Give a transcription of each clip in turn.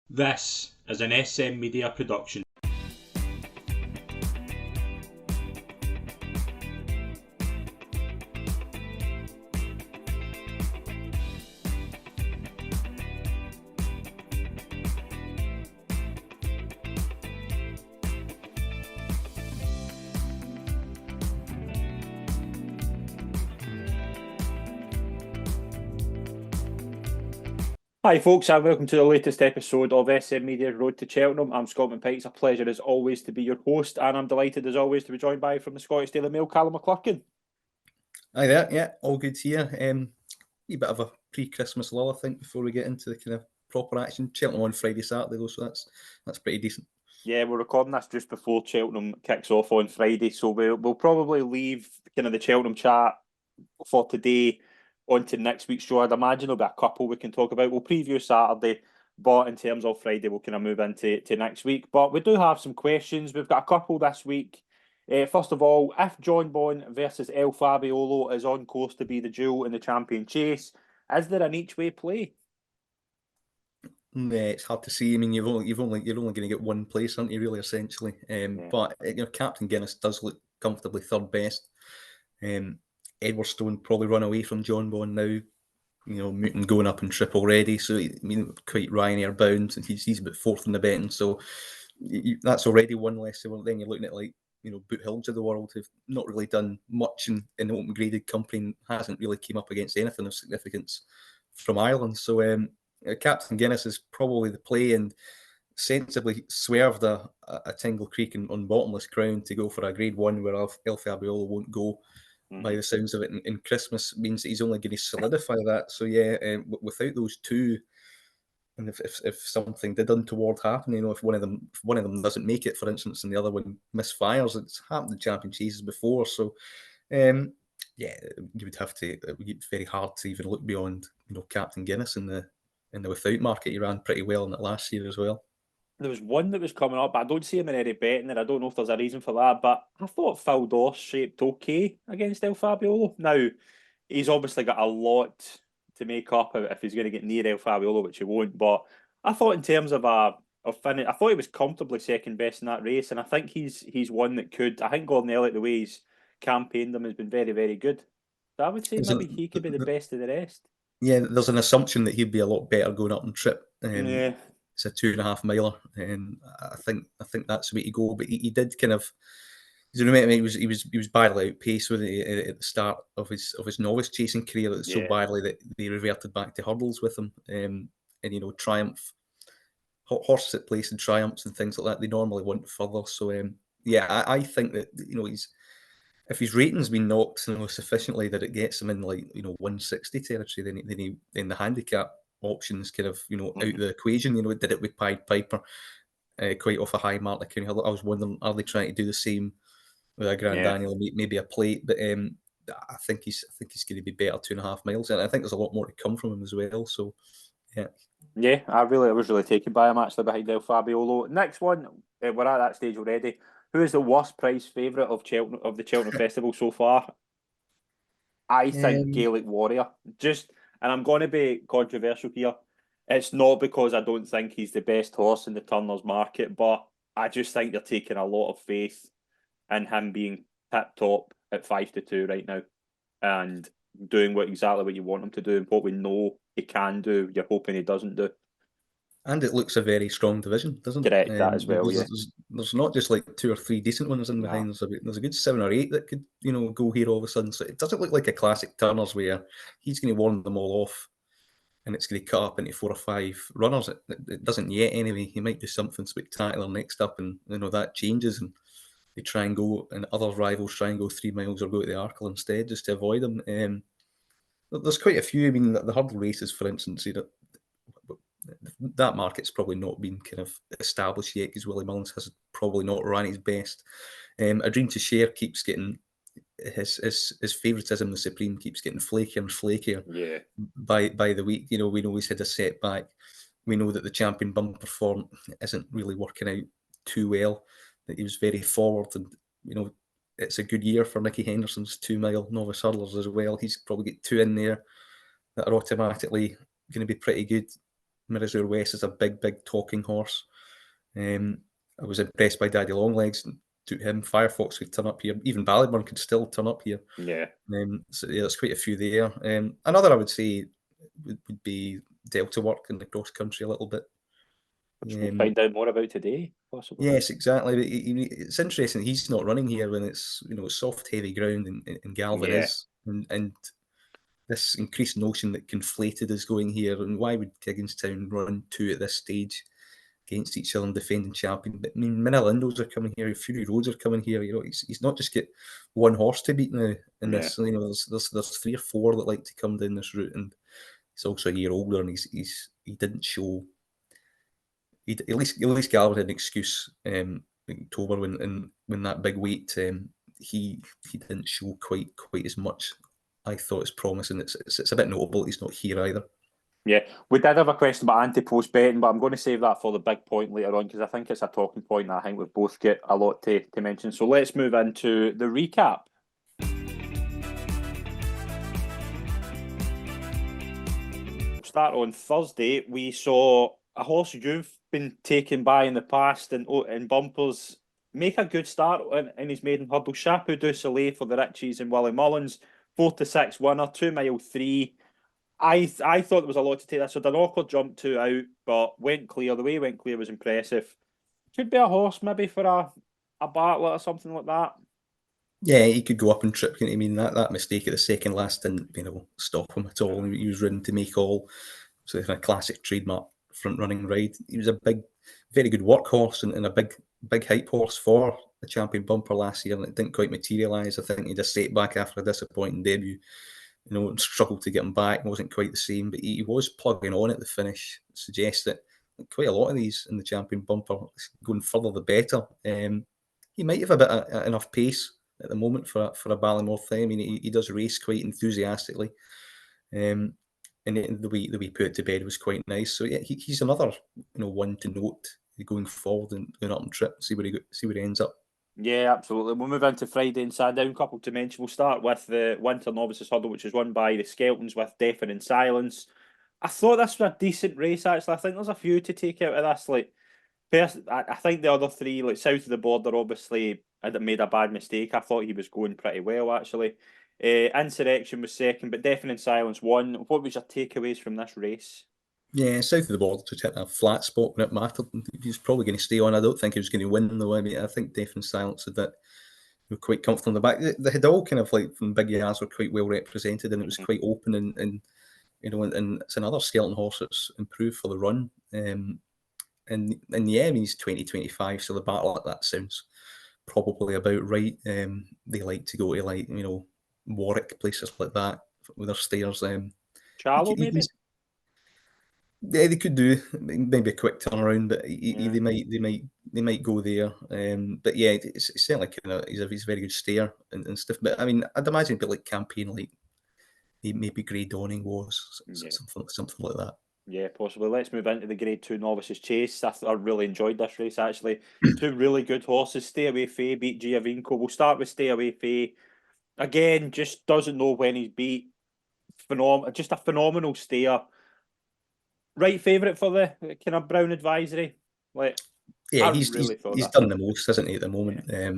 This is an SM Media production. Hi folks, and welcome to the latest episode of SM Media's Road to Cheltenham. I'm Scott McPike. It's a pleasure as always to be your host, and I'm delighted as always to be joined by from the Scottish Daily Mail, Calum McClurkin. Hi there, yeah, all good here. A bit of a pre-Christmas lull, I think, before we get into the kind of proper action. Cheltenham on Friday, Saturday, though, so that's pretty decent. Yeah, we're recording this just before Cheltenham kicks off on Friday, so we'll probably leave kind of the Cheltenham chat for today onto next week's show. I'd imagine there'll be a couple we can talk about. We'll preview Saturday, but in terms of Friday, we'll kind of move into next week. But we do have some questions. We've got a couple this week. First of all, if Jonbon versus El Fabiolo is on course to be the duel in the champion chase, is there an each-way play? Yeah, it's hard to see. I mean, you're only going to get one place, aren't you? Really, essentially. But Captain Guinness does look comfortably third best. Edwardstone probably run away from Jonbon now. Muton going up in trip already, so quite Ryanair bound, and he's about fourth in the betting. So that's already one less. So then you're looking at Boot Hills of the world, who've not really done much in the open graded company, and hasn't really came up against anything of significance from Ireland. So Captain Guinness is probably the play, and sensibly swerved a Tingle Creek on bottomless ground to go for a grade one where El Fabiolo won't go. By the sounds of it, in Christmas means that he's only going to solidify that. So without those two, and if something did untoward happen, if one of them doesn't make it, for instance, and the other one misfires, it's happened in champion chases before. So you would have to. It would be very hard to even look beyond Captain Guinness in the without market. He ran pretty well in it last year as well. There was one that was coming up, but I don't see him in any betting, and I don't know if there's a reason for that. But I thought Phil Doss shaped okay against El Fabiolo. Now, he's obviously got a lot to make up if he's going to get near El Fabiolo, which he won't. But I thought in terms of finish, I thought he was comfortably second best in that race, and I think he's one that could. I think Gordon Elliott, the way he's campaigned them, has been very, very good. So I would say maybe he could be the best of the rest. Yeah, there's an assumption that he'd be a lot better going up and trip. Yeah. It's a 2.5 miler, and I think that's the way to go. But he did kind of, he was badly outpaced with it at the start of his novice chasing career. It's so badly that they reverted back to hurdles with him, and triumph horses that place in triumphs and things like that. They normally want further. So I think that he's, if his rating's been knocked sufficiently that it gets him in 160 territory, then the handicap options kind of out of the equation. Did it with Pied Piper quite off a high mark. I was wondering, are they trying to do the same with a Grand Daniel, maybe a plate? But I think he's going to be better 2.5 miles, and I think there's a lot more to come from him as well. So yeah, I was really taken by him actually behind El Fabiolo. Next one, we're at that stage already. Who is the worst price favourite of the Cheltenham Festival so far? I think Gaelic Warrior. And I'm going to be controversial here. It's not because I don't think he's the best horse in the Turners market, but I just think you're taking a lot of faith in him being tip top at 5-2 right now, and doing exactly what you want him to do and what we know he can do. You're hoping he doesn't do. And it looks a very strong division, doesn't it? Correct, that as well, there's not just like 2 or 3 decent ones in behind. There's a good 7 or 8 that could, go here all of a sudden. So it doesn't look like a classic Turners where he's going to warn them all off and it's going to cut up into 4 or 5 runners. It doesn't yet anyway. He might do something spectacular next up, and that changes, and they try and go, and other rivals try and go 3 miles or go to the Arkle instead just to avoid him. There's quite a few. I mean, the hurdle races, for instance, that market's probably not been kind of established yet because Willie Mullins has probably not ran his best. A Dream to Share keeps getting his favouritism, the Supreme, keeps getting flakier and flakier by the week. We know he's had a setback. We know that the Champion Bumper form isn't really working out too well, that he was very forward, and it's a good year for Nicky Henderson's 2 mile novice hurdlers as well. He's probably got 2 in there that are automatically going to be pretty good. Mirazur West is a big talking horse. I was impressed by Daddy Longlegs and took him. Firefox could turn up here. Even Ballyburn could still turn up here. Yeah. So yeah, there's quite a few there. Another I would say would be Delta Work in the cross country a little bit. Which we'll find out more about today, possibly. Yes, exactly. But it's interesting. He's not running here when it's soft, heavy ground, and Galvin Yeah. is, and this increased notion that Conflated is going here, and why would Tigginstown run two at this stage against each other and defending champion? But I mean, Minilindos are coming here, Fury Roads are coming here. He's not just got one horse to beat now in Yeah. this. There's 3 or 4 that like to come down this route, and he's also a year older, and he didn't show. At least Galvin had an excuse in October when that big weight. He didn't show quite as much. I thought it's promising. It's a bit notable he's not here either. Yeah, we did have a question about anti-post betting, but I'm going to save that for the big point later on because I think it's a talking point that I think we've both got a lot to mention. So let's move into the recap. Start on Thursday. We saw a horse you've been taken by in the past in bumpers make a good start in his maiden hurdle. Chapeau du Soleil for the Richies and Willie Mullins. 4-6 winner, 2 mile 3. I thought there was a lot to take this. So Danocker jumped 2 out, but went clear. The way he went clear was impressive. Could be a horse maybe for a Bartlett or something like that. Yeah, he could go up and trip. I mean, that mistake at the second last didn't stop him at all. He was ridden to make all. So it's a classic trademark front running ride. He was a very good workhorse and a big hype horse for the champion bumper last year, and it didn't quite materialise. I think he just set back after a disappointing debut. Struggled to get him back. Wasn't quite the same, but he was plugging on at the finish. Suggests that quite a lot of these in the champion bumper, going further the better. He might have a bit of enough pace at the moment for a Ballymore thing. I mean, he does race quite enthusiastically, and the way he put it to bed was quite nice. So yeah, he's another one to note going forward and going up and trip. See where he ends up. Yeah, absolutely. We'll move into Friday in Sandown. Couple to mention. We'll start with the Winter Novices Hurdle, which was won by the Skeltons with Deafening Silence. I thought this was a decent race, actually. I think there's a few to take out of this. Like, I think the other 3, like south of the border, obviously had made a bad mistake. I thought he was going pretty well, actually. Insurrection was second, but Deafening Silence won. What was your takeaways from this race? Yeah, south of the border just hit a flat spot when it mattered. He's probably going to stay on. I don't think he was going to win though. I mean, I think Deaf and Silence had that were quite comfortable in the back. They had all kind of like from big yards were quite well represented, and it was quite open and it's another skeleton horse that's improved for the run. And yeah, I mean he's 2025, so the battle that sounds probably about right. They like to go to Warwick, places like that with their stairs. Charlo, maybe? Yeah, they could do maybe a quick turnaround, but they might go there. But yeah, it's certainly he's a very good stayer and stuff. But I mean, I'd imagine a bit like campaign like maybe Grey Dawning was something like that. Yeah, possibly. Let's move into the Grade 2 Novices Chase. I really enjoyed this race, actually. 2 really good horses. Stay Away Faye beat Giovinco. We'll start with Stay Away Faye. Again, just doesn't know when he's beat. Just a phenomenal stayer. Right favourite for the kind of Brown Advisory. Yeah, I he's really thought he's that. done the most, hasn't he, at the moment? Yeah.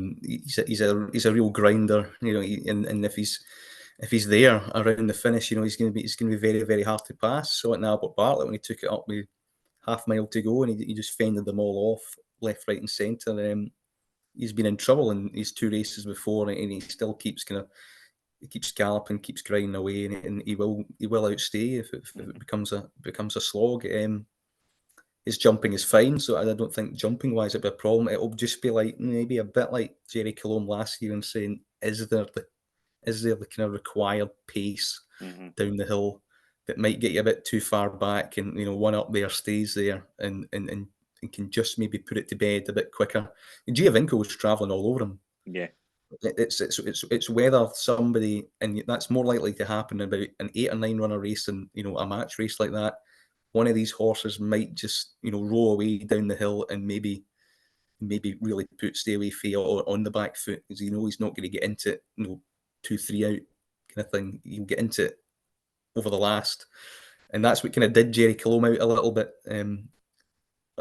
He's a real grinder, and if he's there around the finish, he's going to be very, very hard to pass. So at Albert Bartlett when he took it up with half mile to go, and he just fended them all off left, right, and centre. He's been in trouble in his 2 races before, and he still keeps keeps galloping, keeps grinding away, and he will outstay if it becomes a slog. His jumping is fine, so I don't think jumping wise it'll be a problem. It'll just be like maybe a bit like Jerry Colombe last year and saying, is there the kind of required pace down the hill that might get you a bit too far back, and one up there stays there and can just maybe put it to bed a bit quicker. Giovinco was travelling all over him. Yeah. It's whether somebody, and that's more likely to happen about an 8 or 9 runner race than a match race like that. One of these horses might just roll away down the hill and maybe really put Stay Away Faye on the back foot, because he's not going to get into it 2-3 out kind of thing. He'll get into it over the last, and that's what kind of did Jerry Colombe out a little bit. On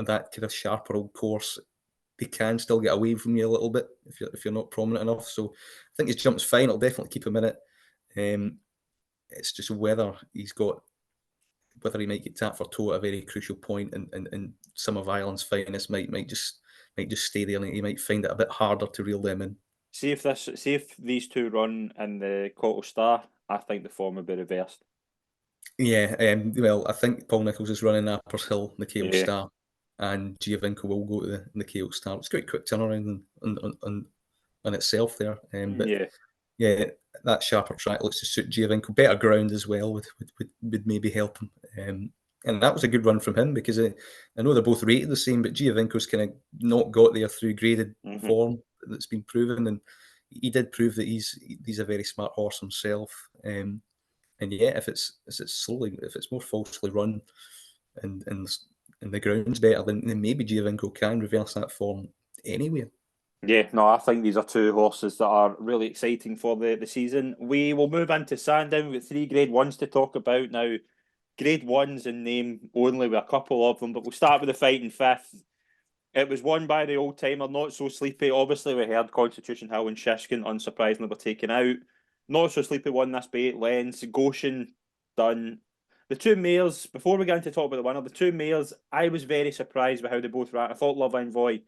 that kind of sharper old course, they can still get away from you a little bit if you're not prominent enough. So I think his jump's fine. I'll definitely keep him in it. It's just whether he might get tapped for toe at a very crucial point, and some of Ireland's finest might just stay there, and he might find it a bit harder to reel them in. See if these two run in the Cotto Star, I think the form will be reversed. Yeah, well, I think Paul Nicholls is running Appers Hill, the KO Yeah. Star, and Giovinco will go to the KO Star. It's quite a quick turnaround on itself there, but Yeah. yeah, that sharper track looks to suit Giovinco. Better ground as well would maybe help him. And that was a good run from him, because I know they're both rated the same, but Giovinco's kind of not got there through graded form that's been proven, and he did prove that he's a very smart horse himself. And yeah, if it's more falsely run, and the ground's better, then maybe Giovinco can reverse that form anywhere. Yeah, no, I think these are two horses that are really exciting for the season. We will move into Sandown with 3 Grade 1s to talk about now. Grade 1s in name only, with a couple of them, but we'll start with the Fighting Fifth. It was won by the old timer, Not So Sleepy. Obviously, we heard Constitution Hill and Shishkin, unsurprisingly, were taken out. Not So Sleepy won this by 8 lengths. Goshen done. The two mares, before we get into talk about the winner, the two mares, I was very surprised by how they both ran. I thought Love Envoy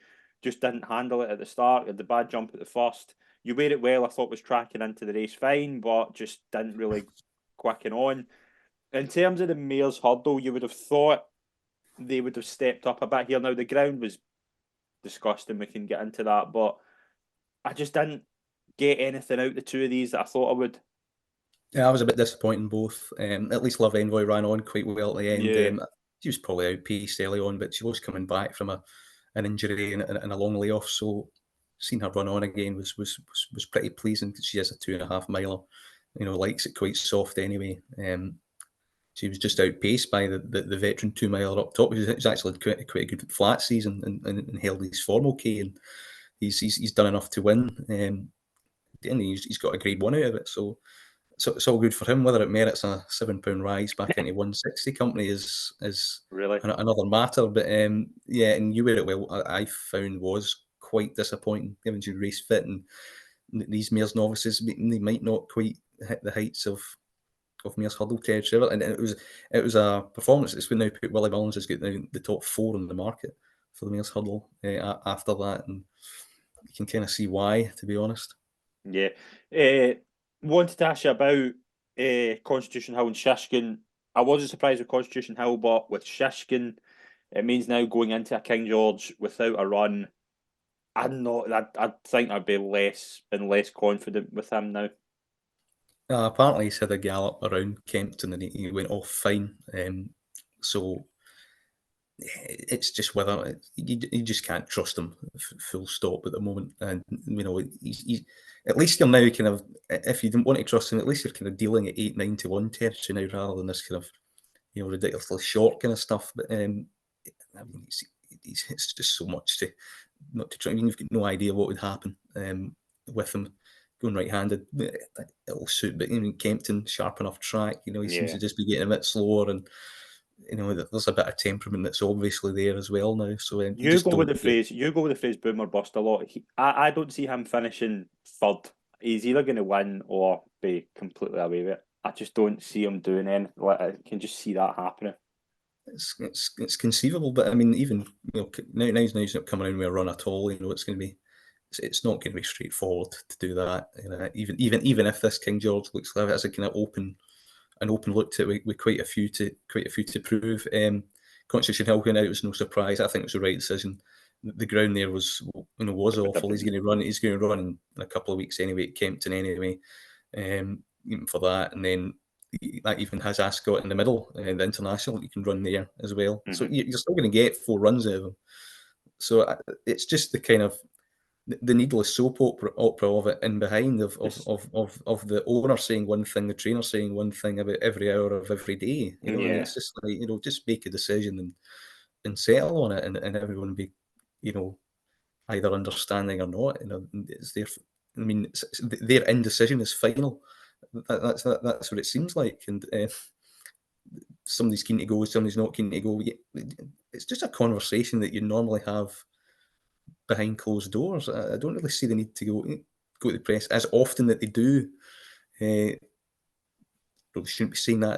just didn't handle it at the start. Had the bad jump at the first. You Wear It Well, I thought was tracking into the race fine, but just didn't really quicken on. In terms of the mares hurdle, you would have thought they would have stepped up a bit here. Now, the ground was disgusting. We can get into that, but I just didn't get anything out the two of these that I thought I would. Yeah, I was a bit disappointed in both. At least Love Envoy ran on quite well at the end. Yeah. She was probably outpaced early on, but she was coming back from an injury and a long layoff. So seeing her run on again was pretty pleasing, because she is a 2.5 miler. Likes it quite soft anyway. She was just outpaced by the veteran 2 miler up top. He's actually quite a good flat season, and held his form okay, and he's done enough to win. And he's got a grade 1 out of it. So it's all good for him. Whether it merits a £7 rise back into 160 company is Really? another matter. But yeah, and You Wear It Well, I found was quite disappointing, given she race fit, and these mares novices, they might not quite hit the heights of mares hurdle territory. And it was a performance that's going to now put Willie Mullins as getting the top 4 in the market for the mares hurdle after that, and you can kind of see why, to be honest. Yeah. Wanted to ask you about Constitution Hill and Shishkin. I wasn't surprised with Constitution Hill, but with Shishkin, it means now going into a King George without a run. I think I'd be less and less confident with him now. Apparently, he's had a gallop around Kempton, and he went off fine. So it's just whether you just can't trust him, full stop, at the moment. And he's at least you're now kind of, if you didn't want to trust him, at least you're kind of dealing at 8-9 to 1 territory now, rather than this kind of ridiculously short kind of stuff. But I mean, it's just so much to not to try. I mean, you've got no idea what would happen with him going right-handed. It'll suit, but Kempton, sharp enough track. He seems Yeah. to just be getting a bit slower, and there's a bit of temperament that's obviously there as well now. So you You just go with don't the get. phrase. You go with the phrase "boomer bust" a lot. I don't see him finishing third. He's either going to win or be completely away with it. I just don't see him doing anything. I can just see that happening. It's conceivable, but I mean, even now he's not coming in with a run at all. It's going to be. It's not going to be straightforward to do that. Even if this King George looks like it as a kind of an open look to it with quite a few to prove. Constitution Hill going out was no surprise. I think it was the right decision. The ground there was awful. He's going to run. He's going to run in a couple of weeks anyway at Kempton anyway. Even for that, and then that even has Ascot in the middle, the international. You can run there as well. So you're still going to get 4 runs out of him. So it's just the kind of the needless soap opera of it in behind of the owner saying one thing, the trainer saying one thing about every hour of every day. And it's just like, just make a decision and settle on it, and everyone be, either understanding or not. It's their. I mean, their indecision is final. That's what it seems like, and somebody's keen to go, somebody's not keen to go. It's just a conversation that you normally have behind closed doors. I don't really see the need to go to the press as often that they do. Probably shouldn't be saying that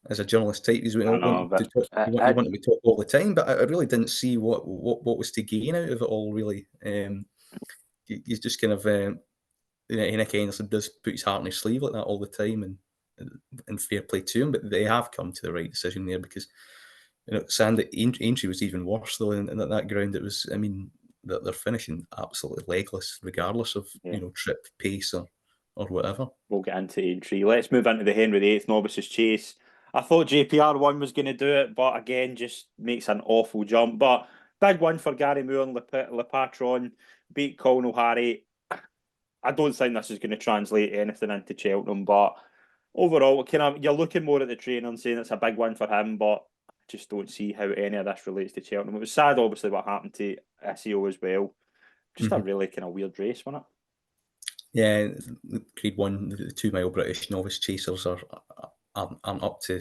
as a journalist type. You I know, want to but talk, you want to be talk all the time, but I really didn't see what was to gain out of it all. Really, he's just kind of Nick Anderson does put his heart on his sleeve like that all the time, and fair play to him. But they have come to the right decision there, because Aintree was even worse though, and at that ground it was. I mean, they're finishing absolutely legless, regardless of trip, pace, or whatever. We'll get into Aintree. Let's move into the Henry VIII Novices Chase. I thought JPR1 was going to do it, but again, just makes an awful jump. But big one for Gary Moore and Le Patron, beat Colin O'Harry. I don't think this is going to translate anything into Cheltenham, but overall, you're looking more at the training and saying it's a big one for him, but I just don't see how any of this relates to Cheltenham. It was sad, obviously, what happened to SEO as well. Just a really kind of weird race, wasn't it? Yeah, Grade 1, the 2 mile British novice chasers aren't up to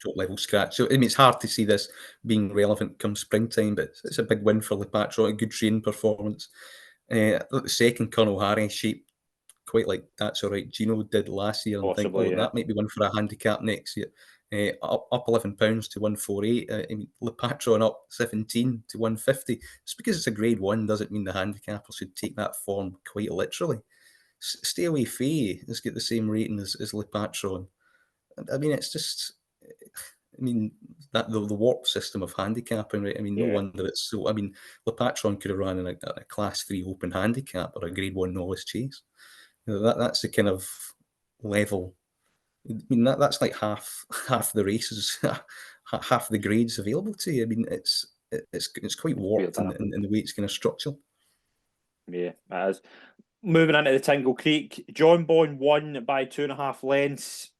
top level scratch. So I mean, it's hard to see this being relevant come springtime, but it's a big win for Le Patron, a good training performance. The second, Colonel Harry, shaped quite like That's All Right Gino did last year, and Possibly, think, that might be one for a handicap next year. Up £11 to 148. I mean, Le Patron up 17 to 150. Just because it's a Grade 1 doesn't mean the handicapper should take that form quite literally. Stay Away Faye has got the same rating as Le Patron. I mean, it's just, I mean, that the warp system of handicapping, right? I mean, no wonder it's so. I mean, Le Patron could have run in a Class 3 open handicap or a Grade 1 novice chase. That's the kind of level. I mean, that's like half the races, half the grades available to you. I mean, it's quite warped in the way it's kind of structured. Yeah, it is. Moving into the Tingle Creek, Jonbon won by 2.5 lengths.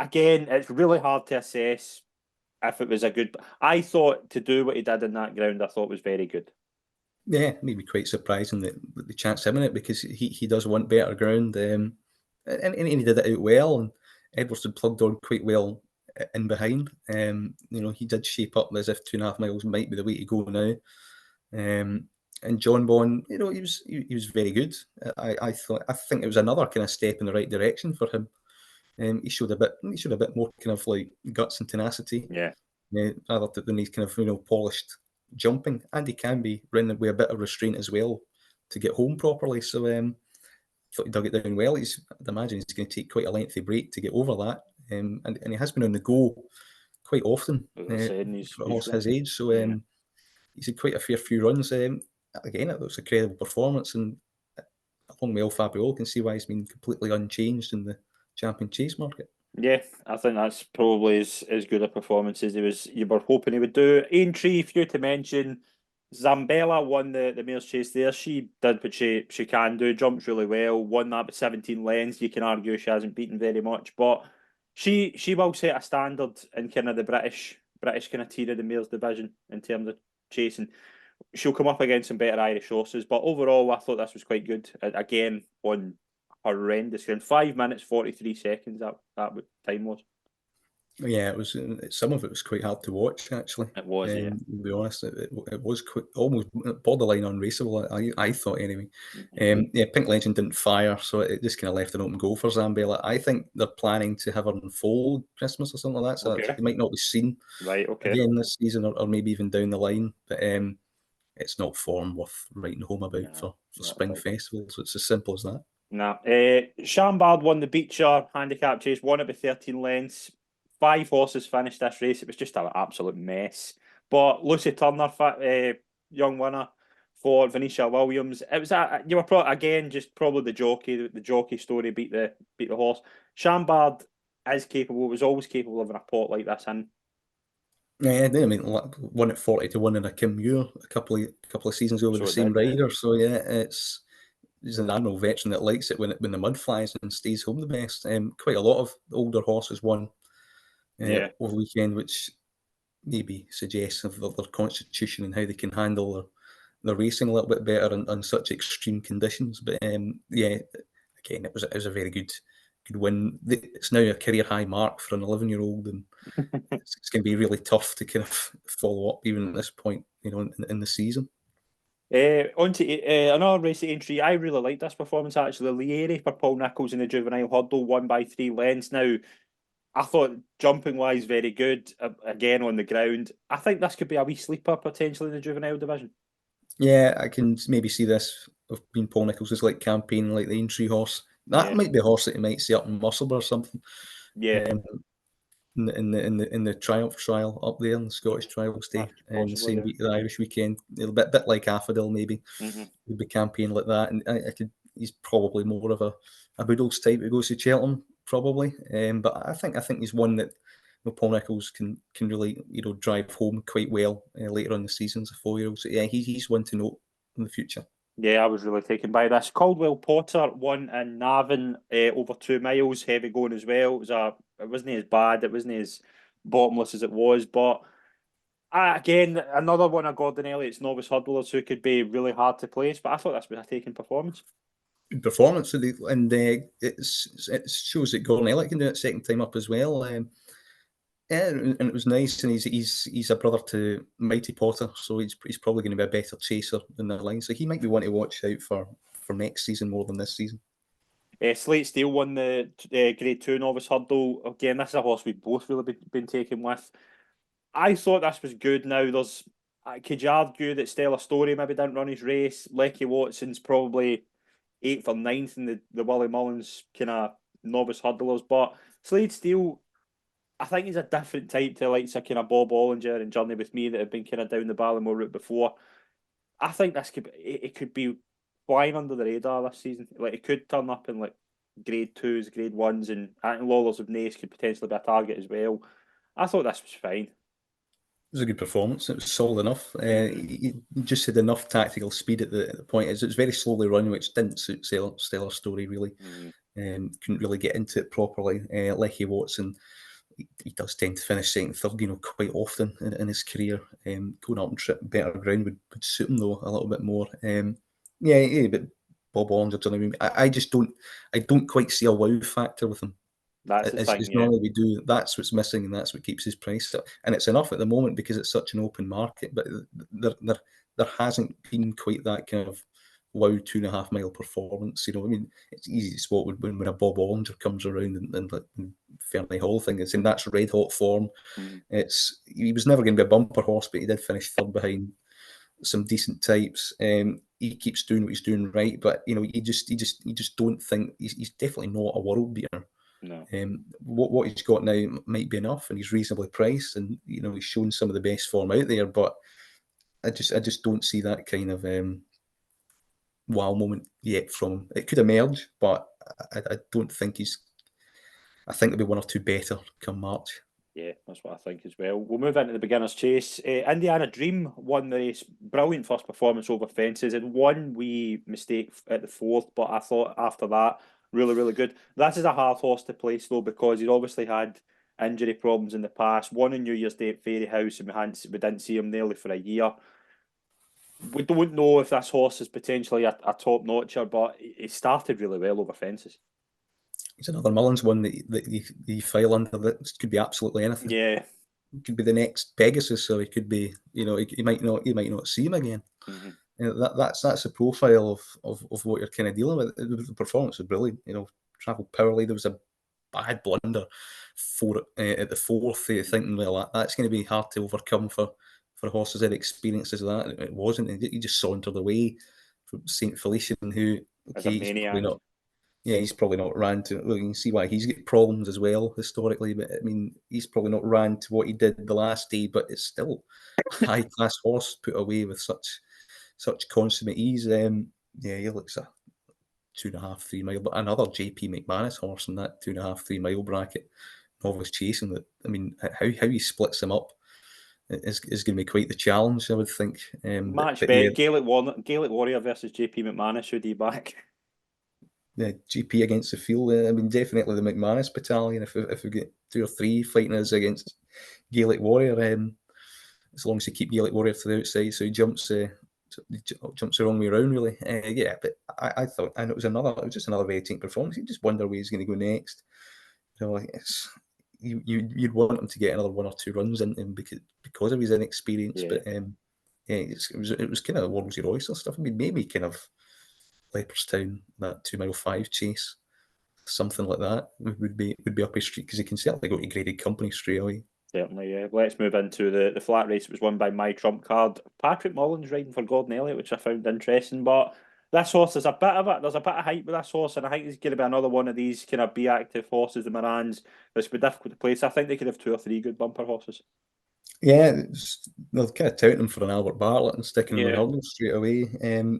Again, it's really hard to assess if it was a good. I thought to do what he did in that ground, I thought was very good. Yeah, maybe quite surprising that the chance him in it, because he does want better ground, and he did it out well. And Edwards plugged on quite well in behind. He did shape up as if 2.5 miles might be the way to go now. And Jonbon, he was very good. I think it was another kind of step in the right direction for him. He showed a bit more kind of like guts and tenacity. Yeah. Rather than these kind of polished jumping, and he can be running with a bit of restraint as well to get home properly. So thought he dug it down well. I'd imagine he's going to take quite a lengthy break to get over that, and he has been on the go quite often for a horse his age. So he's had quite a fair few runs. Again, it was a credible performance, and along with Fabiolo, can see why he's been completely unchanged in the champion chase market. Yeah, I think that's probably as good a performance as you were hoping he would do. Aintree, few to mention. Zambella won the mare's chase there. She did what she can do, jumps really well, won that by 17 lengths. You can argue she hasn't beaten very much, but she will set a standard in kind of the British kind of tier of the mares division in terms of chasing. She'll come up against some better Irish horses, but overall, I thought this was quite good. Again, on horrendous ground. 5 minutes 43 seconds. That time was. Yeah, it was. Some of it was quite hard to watch, actually. It was. To be honest, it was almost borderline unraceable. I thought anyway. Pink Legend didn't fire, so it just kind of left an open goal for Zambella. I think they're planning to have her unfold Christmas or something like that, so it might not be seen again this season, or maybe even down the line. But it's not form worth writing home about for spring festivals. It's as simple as that. Nah. Chambard won the Beecher handicap chase, won it by 13 lengths. 5 horses finished this race. It was just an absolute mess. But Lucy Turner, young winner for Venetia Williams. It was you were again just probably the jockey story beat the horse. Chambard is capable. Was always capable of a pot like this. And yeah, I mean, won at 40 to 1 in a Kim Muir a couple of seasons ago with the same rider. So yeah, he's an admirable veteran that likes it when the mud flies and stays home the best. Quite a lot of older horses won over the weekend, which maybe suggests of their constitution and how they can handle their racing a little bit better on such extreme conditions. But again, it was a very good win. It's now a career high mark for an 11-year-old, and it's going to be really tough to kind of follow up even at this point, in the season. On to another race at entry. I really liked this performance actually. Lieri for Paul Nicholls in the juvenile hurdle, won by 3 lengths. Now, I thought jumping wise very good. Again on the ground. I think this could be a wee sleeper potentially in the juvenile division. Yeah, I can maybe see this of being Paul Nicholls' like campaign, like the entry horse. That Yeah, might be a horse that you might see up in Musselburgh or something. yeah, Um, in the Triumph trial up there in the Scottish Trials Day, and the possibly. same Yeah. week of the Irish weekend, a bit like Affadil maybe Hmm. would be campaign like that, and I could. He's probably more of a Boodles type who goes to Cheltenham probably, but I think he's one that Paul Nicholls can really drive home quite well later on the season as a 4-year-old. So yeah, he's one to note in the future. Yeah, I was really taken by this. Caldwell Potter won in Navan over 2 miles, heavy going as well. It wasn't as bad, it wasn't as bottomless as it was, but again, another one of Gordon Elliott's novice hurdlers who could be really hard to place. But I thought this was a taken performance. Good performance, and it shows that Gordon Elliott can do it second time up as well. Yeah, and it was nice, and he's a brother to Mighty Potter, so he's probably going to be a better chaser than the line. So he might be one to watch out for next season more than this season. Slate Steele won the Grade 2 novice hurdle. Again, this is a horse we've both really been taken with. I thought this was good. Now, could you argue that Stella Story maybe didn't run his race? Lecky Watson's probably 8th or 9th in the Willie Mullins kind of novice hurdlers. But Slade Steele, I think he's a different type to like a kind of Bob Ollinger and Journey with Me that have been kind of down the Ballimore route before. I think this it could be flying under the radar this season. Like it could turn up in like grade 2s, grade 1s, and I think Lawlers of Nace could potentially be a target as well. I thought this was fine. It was a good performance. It was solid enough. Mm-hmm. He just had enough tactical speed at the point. It was very slowly run, which didn't suit Stellar Story really. Mm-hmm. Couldn't really get into it properly. Lecky Watson, he does tend to finish second, third, quite often in his career. Going up and trip better ground would suit him though a little bit more. Yeah, but Bob Ollinger, do you know what I mean? I don't quite see a wow factor with him. That's the thing, As yeah. normally we do, that's what's missing, and that's what keeps his price up. And it's enough at the moment because it's such an open market. But there hasn't been quite that kind of wow 2.5 mile performance. I mean, it's easy to spot when a Bob Ollinger comes around and Fairley Hall thing. It's in that's red hot form. Mm-hmm. He was never going to be a bumper horse, but he did finish third behind some decent types. He keeps doing what he's doing right, but you just don't think he's definitely not a world beater. No. What he's got now might be enough, and he's reasonably priced, and he's shown some of the best form out there. But I just don't see that kind of wow moment yet from him. It could emerge, but I don't think he's. I think there'll be one or two better come March. Yeah, that's what I think as well. We'll move into the beginner's chase. Indiana Dream won the race. Brilliant first performance over fences and one wee mistake at the fourth, but I thought after that, really, really good. This is a hard horse to place though because he's obviously had injury problems in the past. Won on New Year's Day at Fairyhouse and we didn't see him nearly for a year. We don't know if this horse is potentially a top notcher, but he started really well over fences. He's another Mullins one that you file under. That could be absolutely anything. Yeah. It could be the next Pegasus, or it could be you might not see him again. Mm-hmm. That's the profile of what you're kind of dealing with. The performance was brilliant. Travel powerly. There was a bad blunder at the fourth. Thinking, well, that's going to be hard to overcome for horses that experiences of that. It wasn't. He just sauntered away from Saint Felician, who As a he's probably maniac. not. Yeah, he's probably not ran to. Well, you can see why he's got problems as well historically. But I mean, he's probably not ran to what he did the last day. But it's still a high class horse put away with such consummate ease. Yeah, he looks a 2.5, 3 mile, but another JP McManus horse in that 2.5, 3 mile bracket. Novice chasing that. I mean, how he splits them up is going to be quite the challenge, I would think. Match But yeah, bet Gaelic Warrior versus JP McManus. Who do you back? the GP against the field. I mean, definitely the McManus battalion. If we get 2 or 3 fighting us against Gaelic Warrior, as long as you keep Gaelic Warrior to the outside, so he jumps the wrong way around, really. Yeah, but I thought, and it was just another very team performance. You just wonder where he's going to go next. you'd want him to get another 1 or 2 runs in him because of his inexperience. Yeah. But it was kind of Rolls Royce and stuff. I mean, maybe kind of Leopardstown, that 2 mile 5 chase, something like that would be up his street, because he can certainly go to graded company straight away. Certainly, yeah. Let's move into the flat race. It was won by my trump card, Patrick Mullins, riding for Gordon Elliott, which I found interesting. But this horse, there's a bit of it. There's a bit of hype with this horse, and I think he's going to be another one of these kind of be active horses, the Morans, that's be difficult to place. I think they could have 2 or 3 good bumper horses. Yeah, they're kind of touting him for an Albert Bartlett and sticking him in Yeah. hurdles straight away.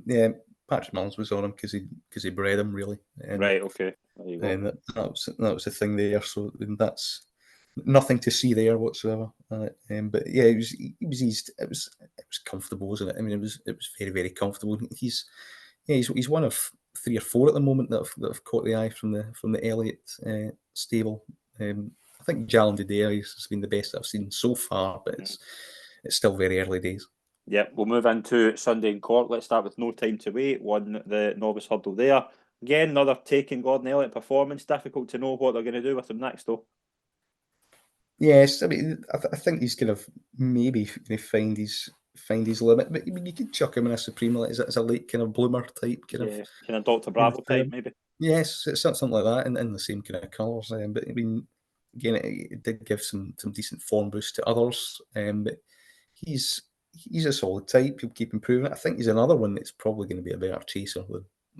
Yeah, Patrick Mullins was on him because he bred him, really. Right. Okay. There you go. And that was the thing there. So that's nothing to see there whatsoever. But yeah, it was easy. It was comfortable, wasn't it? I mean, it was very, very comfortable. He's one of 3 or 4 at the moment that have caught the eye from the Elliott stable. I think Jalan Diderius has been the best I've seen so far, but it's still very early days. Yep, we'll move into Sunday in Court. Let's start with No Time to Wait. Won the novice hurdle there. Again, another taking Gordon Elliott performance. Difficult to know what they're going to do with him next, though. Yes, I mean, I think he's kind of maybe going to find his limit, but I mean, you could chuck him in a Supreme as a late kind of bloomer type Kind of Dr. kind of Bravo type, thing. maybe. Yes, it's something like that, in the same kind of colours. But I mean, again, it did give some decent form boost to others. But he's a solid type. He'll keep improving it. I think he's another one that's probably going to be a better chaser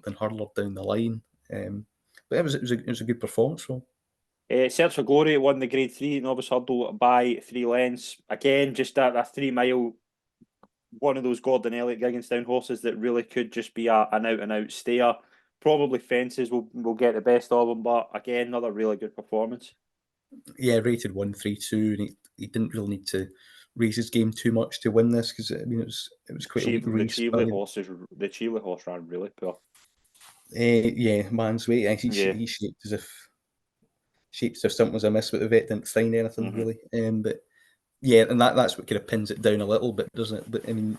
than hurdler down the line. But it was a good performance from him. Search for Glory won the Grade 3 novice hurdle by 3 lengths. Again, just that 3 mile, one of those Gordon Elliott Gigginstown horses that really could just be an out and out stayer. Probably Fences will get the best of him, but again, another really good performance. Yeah, rated 132, and he didn't really need to raise his game too much to win this, because I mean it was quite a weak The race. Chile horse ran really poor. Yeah, man's weight. Yeah. He shaped as if something was amiss, but the vet didn't find anything really. But yeah, and that's what kind of pins it down a little bit, doesn't it? But I mean,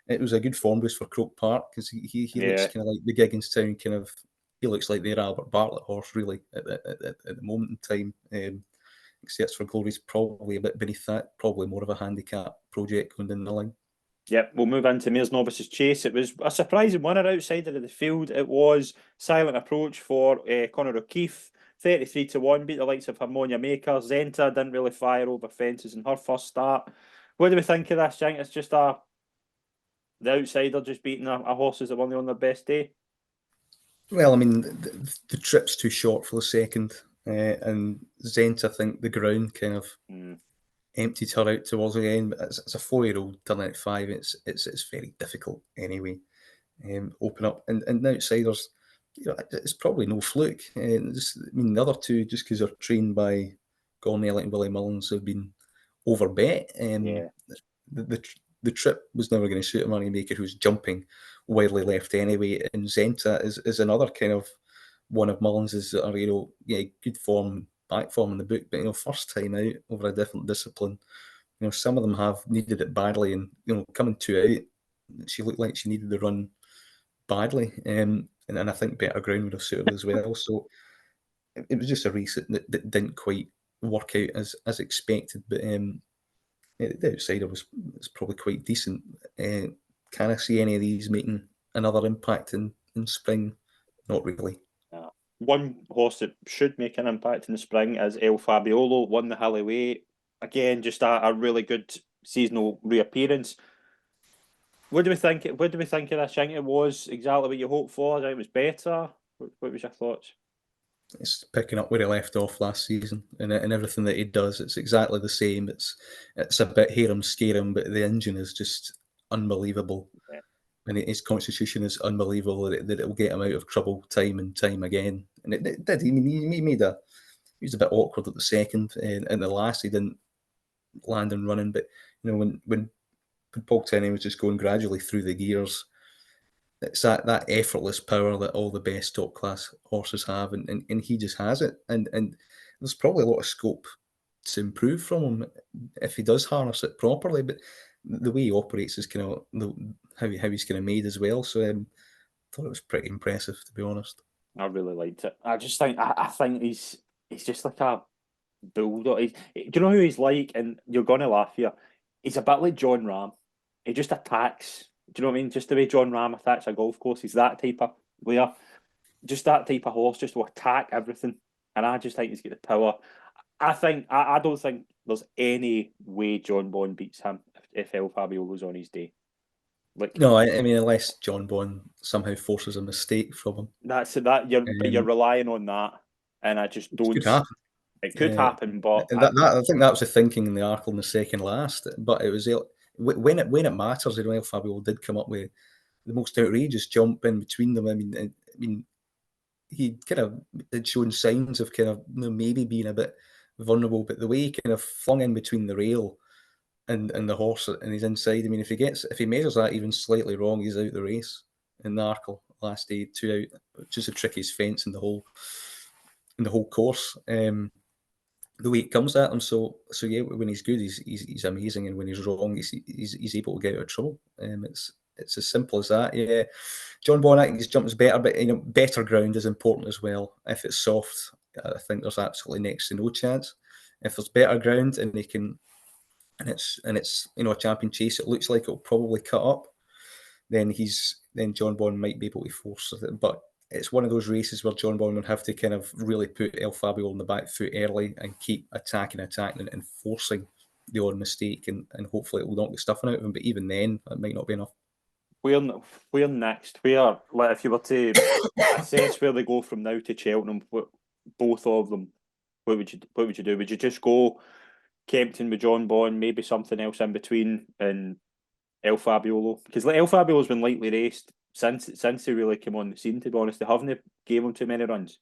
it was a good form boost for Croke Park, because he looks kind of like the Gigginstown kind of. He looks like their Albert Bartlett horse, really, at the moment in time. Except for Glory's probably a bit beneath that, probably more of a handicap project going down the line. Yep, we'll move into Mare's Novices Chase. It was a surprising winner outside of the field. It was Silent Approach for Conor O'Keefe, 33-1, beat the likes of Harmonia Maker. Zenta didn't really fire over Fences in her first start. What do we think of this, Jank? It's just the outsider just beating a horses that won on their best day. Well, I mean, the trip's too short for the second, and Zent, I think the ground kind of emptied her out towards the end. But it's a 4-year-old turning at 5. It's very difficult anyway. Open up and the outsiders, it's probably no fluke. I mean, the other two, just because they're trained by Gordon Elliott and Willie Mullins, have been overbet. The trip was never going to suit a moneymaker who's jumping widely left anyway. And Zenta is another kind of one of Mullins's that are, good form, back form in the book, but first time out over a different discipline. Some of them have needed it badly, and coming 2 out, she looked like she needed the run badly. And I think better ground would have suited as well. So it was just a race that didn't quite work out as expected. But the outsider was probably quite decent. Can I see any of these making another impact in spring? Not really. One horse that should make an impact in the spring is El Fabiolo, won the Hilly Way. Again, just a really good seasonal reappearance. What do we think? What do we think of this? I think it was exactly what you hoped for. I think it was better. What was your thoughts? It's picking up where he left off last season, and everything that he does, it's exactly the same. It's a bit harem scarum, but the engine is just unbelievable, and his constitution is unbelievable. That it will get him out of trouble time and time again, and it did. He was a bit awkward at the second, and the last he didn't land and running. But when Paul Tenney was just going gradually through the gears, it's that effortless power that all the best top class horses have, and he just has it. And there's probably a lot of scope to improve from him if he does harness it properly. But the way he operates is kind of how he's kind of made as well. So I thought it was pretty impressive, to be honest. I really liked it. I just think I think he's just like bulldog. Do you know who he's like? And you're gonna laugh here. He's a bit like John Ram. He just attacks. Do you know what I mean? Just the way John Ram attacks a golf course. He's that type of player. Just that type of horse, just to attack everything. And I just think he's got the power. I don't think there's any way Jonbon beats him if El Fabiolo's on his day. Like No, I mean, unless Jonbon somehow forces a mistake from him. you're relying on that, and I just Which don't. could happen. It could happen, but And I think that was the thinking in the article in the second last. But it was when it matters. El Fabio did come up with the most outrageous jump in between them. I mean, he kind of had shown signs of kind of maybe being a bit vulnerable, but the way he kind of flung in between the rail and the horse and he's inside. I mean, if he measures that even slightly wrong, he's out the race. In the article last day, 2 out, just the trickiest fence in the whole course. The way it comes at him. So yeah, when he's good, he's amazing, and when he's wrong, he's able to get out of trouble. It's as simple as that. Yeah, Jonbon, I think his jump is better, but better ground is important as well. If it's soft, I think there's absolutely next to no chance. If there's better ground and they can, and it's a champion chase, it looks like it'll probably cut up. Then Jonbon might be able to force it, but it's one of those races where Jonbon would have to kind of really put El Fabio on the back foot early and keep attacking and forcing the odd mistake, and hopefully it will knock the stuffing out of him. But even then, that might not be enough. where next? Where, like, if you were to assess where they go from now to Cheltenham, both of them, what would you do? Would you just go Kempton with Jonbon, maybe something else in between, and El Fabiolo? Because like El Fabiolo's been lightly raced since he really came on the scene. To be honest, they haven't gave him too many runs.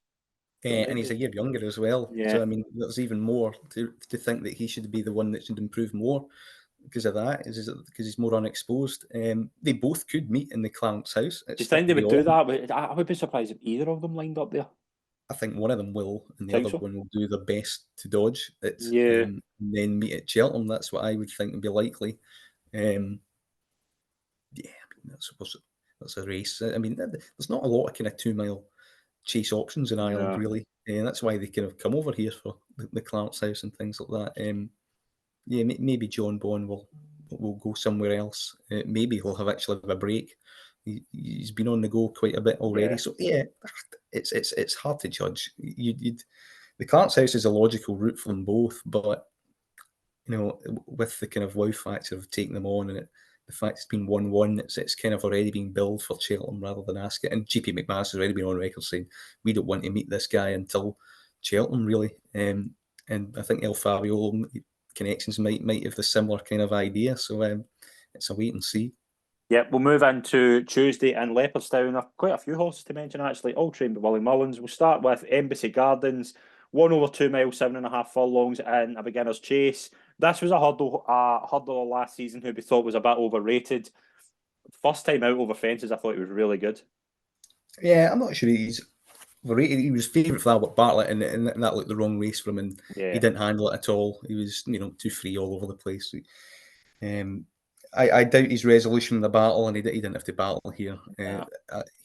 So And he's a year younger as well. yeah, So, I mean, there's even more to think that he should be the one that should improve more because of that, is because he's more unexposed. They both could meet in the Clarence house. do you It's think they the would do odd. that? I would be surprised if either of them lined up there. I think one of them will, and the Think other so? one will do their best to dodge it, Yeah. and then meet at Cheltenham. That's what I would think would be likely. Um, yeah, I mean, that's a race. I mean, there's not a lot of kind of 2 mile chase options in Ireland, No. really. And that's why they kind of come over here for the Clarence House and things like that. Yeah, maybe Jonbon will go somewhere else. Maybe he'll actually have a break. He's been on the go quite a bit already. Yeah. So yeah, it's hard to judge. The Clarence House is a logical route for them both, but with the kind of wow factor of taking them on and the fact it's been 1-1, it's kind of already been billed for Cheltenham rather than Ascot. And GP McManus has already been on record saying we don't want to meet this guy until Cheltenham, really. And I think El Fabio connections might have the similar kind of idea. So it's a wait and see. Yeah, we'll move into Tuesday in Leopardstown. There are quite a few horses to mention, actually, all trained by Willie Mullins. We'll start with Embassy Gardens, 1 over 2 miles, 7.5 furlongs in a beginner's chase. This was a hurdler last season who we thought was a bit overrated. First time out over fences, I thought he was really good. Yeah, I'm not sure he's overrated. He was favourite for Albert Bartlett, and that looked the wrong race for him, and he Yeah, didn't handle it at all. He was, too free all over the place. Um, I doubt his resolution in the battle, and he didn't have to battle here. nah.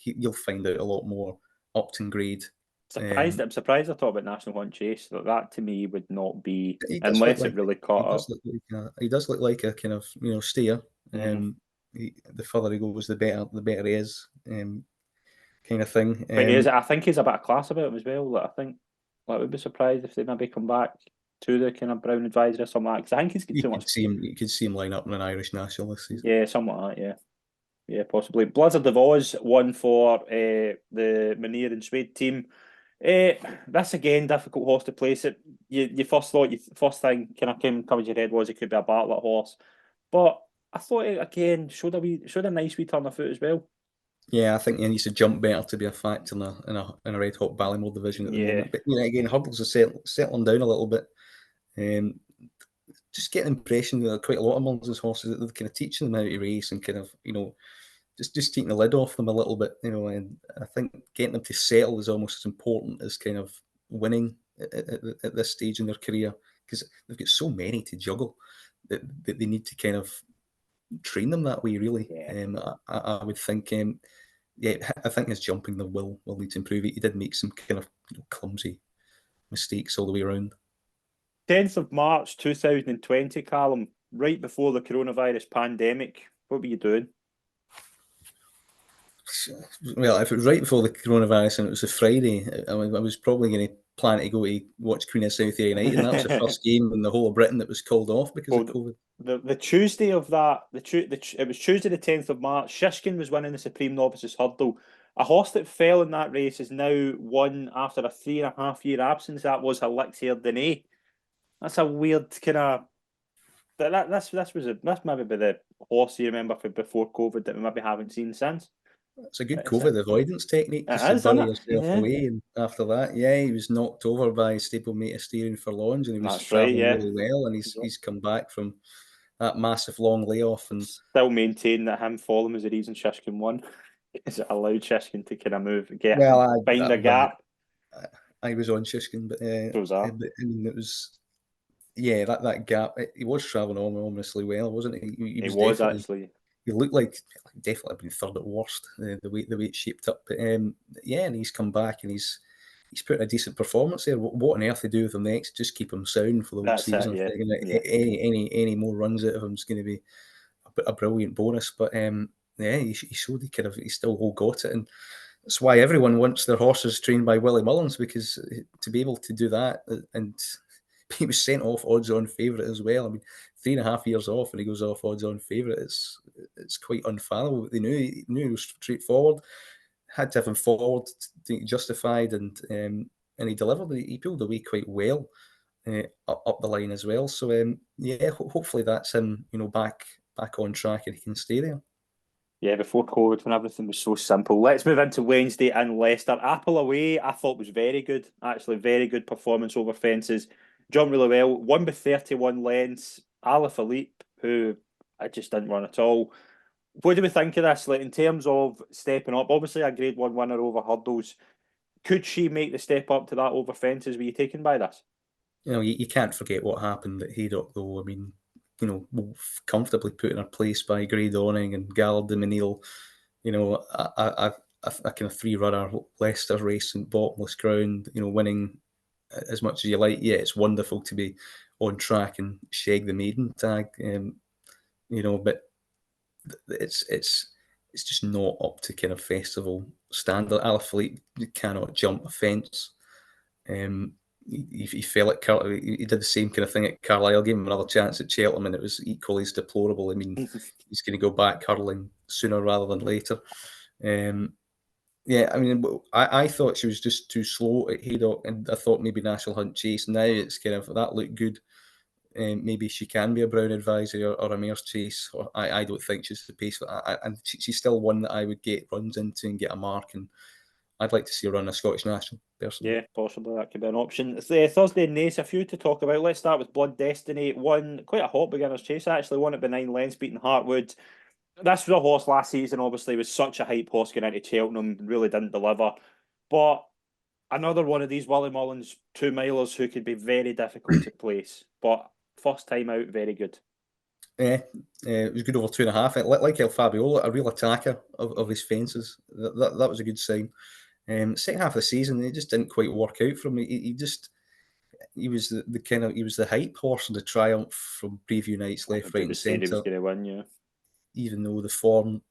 You'll find out a lot more Upton grade. Surprised. I'm surprised I thought about National Hunt Chase. That to me would not be He does look unless it like really he caught does up. look like he does look like a kind of steer. Mm-hmm. The further he goes, the better he is, kind of thing. But I think he's a bit of class about him as well. Like, I think I would be surprised if they maybe come back to the kind of Brown advisor or something like that. Because I think he's got too much. You could see him line up in an Irish national this season. Yeah, something like that. Yeah, yeah, possibly. Blizzard of Oz won for the Menier and Swede team. This again difficult horse to place. It you first thought first thing kind of came to your head was it could be a Bartlett horse, but I thought it again showed a nice wee turn of foot as well. Yeah, I think he needs to jump better to be a factor in a red hot Ballymore division at the Yeah, moment. But again, hurdles are settling down a little bit. Just get an impression that quite a lot of Mullins' horses that they're kind of teaching them how to race and kind of just taking the lid off them a little bit. And I think getting them to settle is almost as important as kind of winning at this stage in their career because they've got so many to juggle that they need to kind of train them that way. Really, yeah. I would think. Yeah, I think his jumping there will need to improve it. He did make some kind of clumsy mistakes all the way around. 10th of March 2020, Callum, right before the coronavirus pandemic. What were you doing? Well, if it was right before the coronavirus and it was a Friday, I was probably going to plan to go to watch Queen of South United, and that was the first game in the whole of Britain that was called off because Well, of COVID. the Tuesday of that, it was Tuesday the 10th of March. Shishkin was winning the Supreme Novices Hurdle. A horse that fell in that race is now won after a 3.5 year absence. That was Elixir Dene. That's a weird kind of that's maybe the horse you remember from before COVID that we maybe haven't seen since. It's a good It's a, COVID avoidance technique it just to is, isn't bury it? yourself Yeah, away. And after that, yeah, he was knocked over by stablemate steering for Lawns, and he was that's right. travelling Yeah, really well. And he's come back from that massive long layoff. And still maintain that him falling was the reason Shishkin won. Is it allowed Shishkin to kind of well, find a gap? I was on Shishkin, So was that. but I mean, it was that gap. He was travelling ominously well, wasn't he? He It was was definitely. actually. He looked like definitely been third at worst the way it shaped up. But yeah, and he's come back and he's put in a decent performance there. What on earth they do with him next? Just keep him sound for the whole That's it. season. I Yeah, think and yeah, any more runs out of him is going to be a brilliant bonus. But yeah, he showed he still all got it, and that's why everyone wants their horses trained by Willie Mullins, because to be able to do that and he was sent off odds-on favourite as well. I mean, 3.5 years off and he goes off odds-on favourite. It's quite unfathomable. They knew he was straightforward. Had to have him forward, justified, and he delivered. He pulled away quite well up the line as well. So yeah, hopefully that's him. Back on track and he can stay there. yeah. Before COVID, when everything was so simple. Let's move into Wednesday in Leicester. Apple away, I thought was very good. Actually, very good performance over fences. Jumped really well. Won by 31 lengths. Alaphilippe, who I just didn't run at all. What do we think of this? Like in terms of stepping up, obviously a Grade One winner over hurdles. Could she make the step up to that over fences? Were you taken by this? You can't forget what happened at Haydock, though. I mean, comfortably put in her place by Grey Dawning and Gal de Menil. A kind of three-runner Leicester race in bottomless ground. Winning as much as you like. Yeah, it's wonderful to be on track and shag the maiden tag. But it's just not up to kind of festival standard. Alaphilippe cannot jump a fence. He fell at he did the same kind of thing at Carlisle. Gave him another chance at Cheltenham, and it was equally as deplorable. I mean, he's going to go back hurling sooner rather than later. Yeah, I mean, I thought she was just too slow at Haydock, and I thought maybe National Hunt Chase. Now it's kind of that looked good. Maybe she can be a Brown Advisory or a Mare's Chase. Or I don't think she's the pace, and she's still one that I would get runs into and get a mark. And I'd like to see her run a Scottish National personally. Yeah, possibly that could be an option. It's Thursday and Nace, a few to talk about. Let's start with Blood Destiny. Won quite a hot beginner's chase, actually. Won it by 9 lengths, beating Hartwood. This was a horse last season, obviously, was such a hype horse going into Cheltenham, really didn't deliver. But another one of these Willie Mullins 2 milers who could be very difficult to place. But first time out, very good. Yeah, it was good over 2.5. Like El Fabiolo, a real attacker of his fences. That was a good sign. Second half of the season, it just didn't quite work out for him. He was the hype horse in the Triumph from preview nights, left, right, Everybody and was saying he was centre. going to win, yeah. Even though the form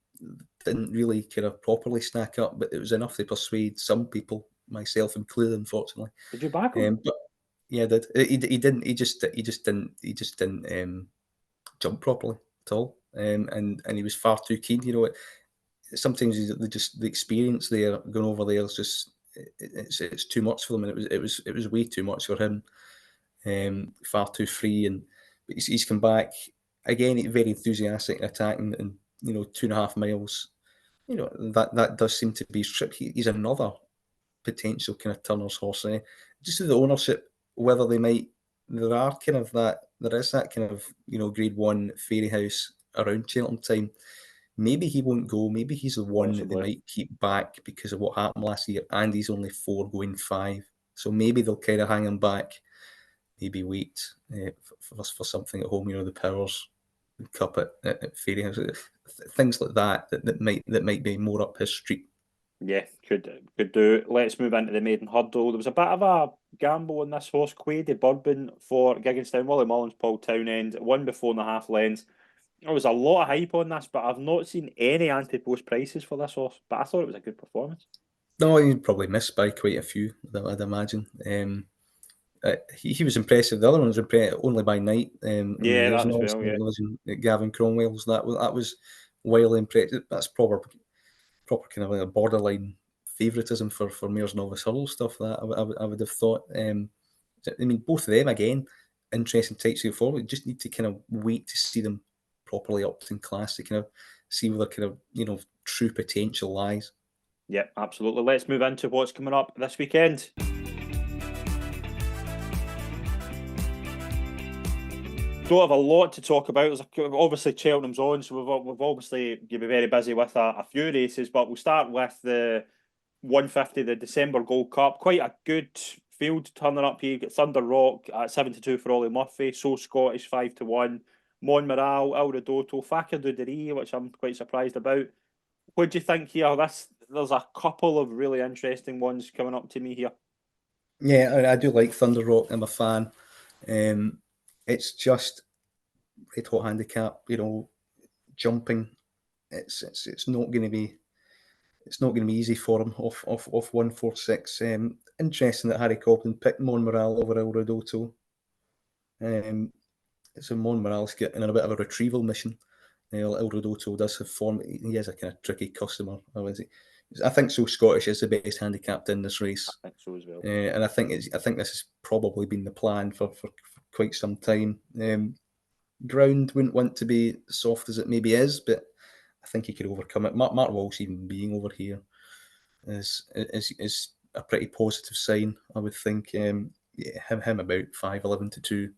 didn't really kind of properly stack up, but it was enough to persuade some people, myself included, unfortunately. Did you back him? But yeah, I did. He didn't. He just didn't jump properly at all. And he was far too keen. Sometimes the experience there going over there is just it's too much for them, and it was way too much for him. Far too free, but he's come back again, very enthusiastic and attacking, and 2.5 miles. That does seem to be stripped. He's another potential kind of Turner's horse. Just with the ownership, whether there is that kind of Grade One fairy house around Cheltenham time. Maybe he won't go. Maybe he's the one that they Possibly. might keep back because of what happened last year, and he's only 4 going 5. So maybe they'll kind of hang him back. Maybe wait for something at home. The Powers Cup at Fairy House, things like that might be more up his street. Yeah, could do. Let's move into the maiden hurdle. There was a bit of a gamble on this horse, Quade Bourbon for Gigginstown. Willie Mullins, Paul Townend, 1 before 1.5 lengths. There was a lot of hype on this, but I've not seen any anti-post prices for this horse. But I thought it was a good performance. No, he'd probably missed by quite a few, I'd imagine. He was impressive. The other one was impressive only by night. Yeah, There's that an as well. also Yeah, losing Gavin Cromwell's. That was wildly impressive. That's proper kind of like a borderline favouritism for Mayor's Novice Hurl stuff. That I would have thought. I mean, both of them again, interesting types to go forward. Just need to kind of wait to see them properly upped in class to kind of see where their kind of true potential lies. yeah, absolutely. Let's move into what's coming up this weekend. Don't have a lot to talk about. Obviously, Cheltenham's on, so we've obviously you'll be very busy with a few races, but we'll start with the 150, the December Gold Cup. Quite a good field turning up here. You get Thunder Rock at 7-2 for Ollie Murphy, So Scottish 5-1, Monmiral, El Ridoto, Fakir Duderie, which I'm quite surprised about. What do you think here? There's a couple of really interesting ones coming up to me here. Yeah, I do like Thunder Rock. I'm a fan. It's just red hot handicap. Jumping. It's not going to be. It's not going to be easy for him off 146. Interesting that Harry Cobden picked Monmiral over El Ridoto. So Monmiral's getting a bit of a retrieval mission. El Ridoto does have form. He is a kind of tricky customer. I think So Scottish is the best handicapped in this race. I think so as well. And I think this has probably been the plan for quite some time. Ground wouldn't want to be soft as it maybe is, but I think he could overcome it. Mark Walsh even being over here is a pretty positive sign, I would think. Yeah, him about 5-11-2.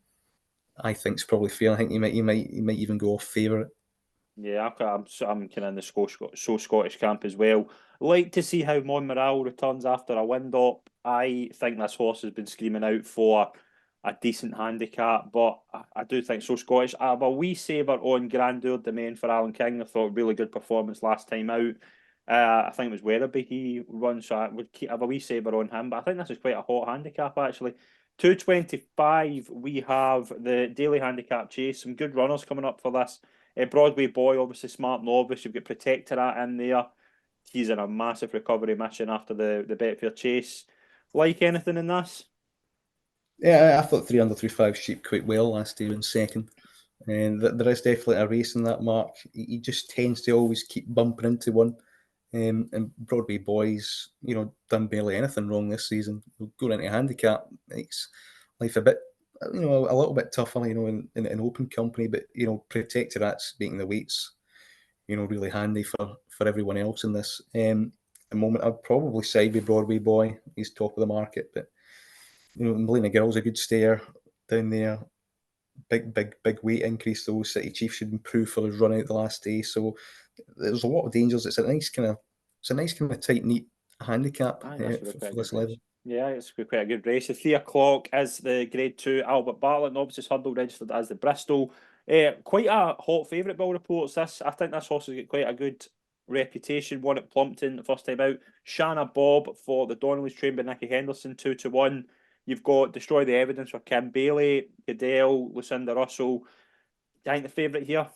I think is probably fair. I think he might even go off favourite. Yeah, I'm kind of in the So Scottish camp as well. Like to see how Monmiral returns after a wind up. I think this horse has been screaming out for a decent handicap, but I do think So Scottish. I have a wee saver on Grandeur Domain for Alan King. I thought really good performance last time out. I think it was Werribee he run, so I would have a wee saver on him. But I think this is quite a hot handicap actually. 225, we have the daily handicap chase. Some good runners coming up for this. Broadway Boy, obviously smart novice. You've got Protectorate in there. He's in a massive recovery mission after the Betfair chase. Like anything in this? Yeah, I thought 300-3-5 sheep quite well last year in second. And there is definitely a race in that mark. He just tends to always keep bumping into one. And Broadway Boys, done barely anything wrong this season. Going into handicap makes life a bit, a little bit tougher, in an open company. But, Protectorate's making the weights, really handy for everyone else in this. The moment I'd probably side with Broadway Boy. He's top of the market. But, Melina Girl's a good stayer down there. Big weight increase though. City Chief should improve for his run out the last day. So there's a lot of dangers. It's a nice kind of tight, neat handicap I think this would be for quite a this good race. level. Yeah, it's quite a good race. The 3 o'clock is the Grade 2 Albert Bartlett Novices Hurdle, registered as the Bristol. Quite a hot favourite, Bill reports. I think this horse has got quite a good reputation. Won at Plumpton the first time out. Shanna Bob for the Donnelly's trained by Nicky Henderson, 2-1. You've got Destroy the Evidence for Kim Bailey, Goodell, Lucinda Russell. I think the favourite here.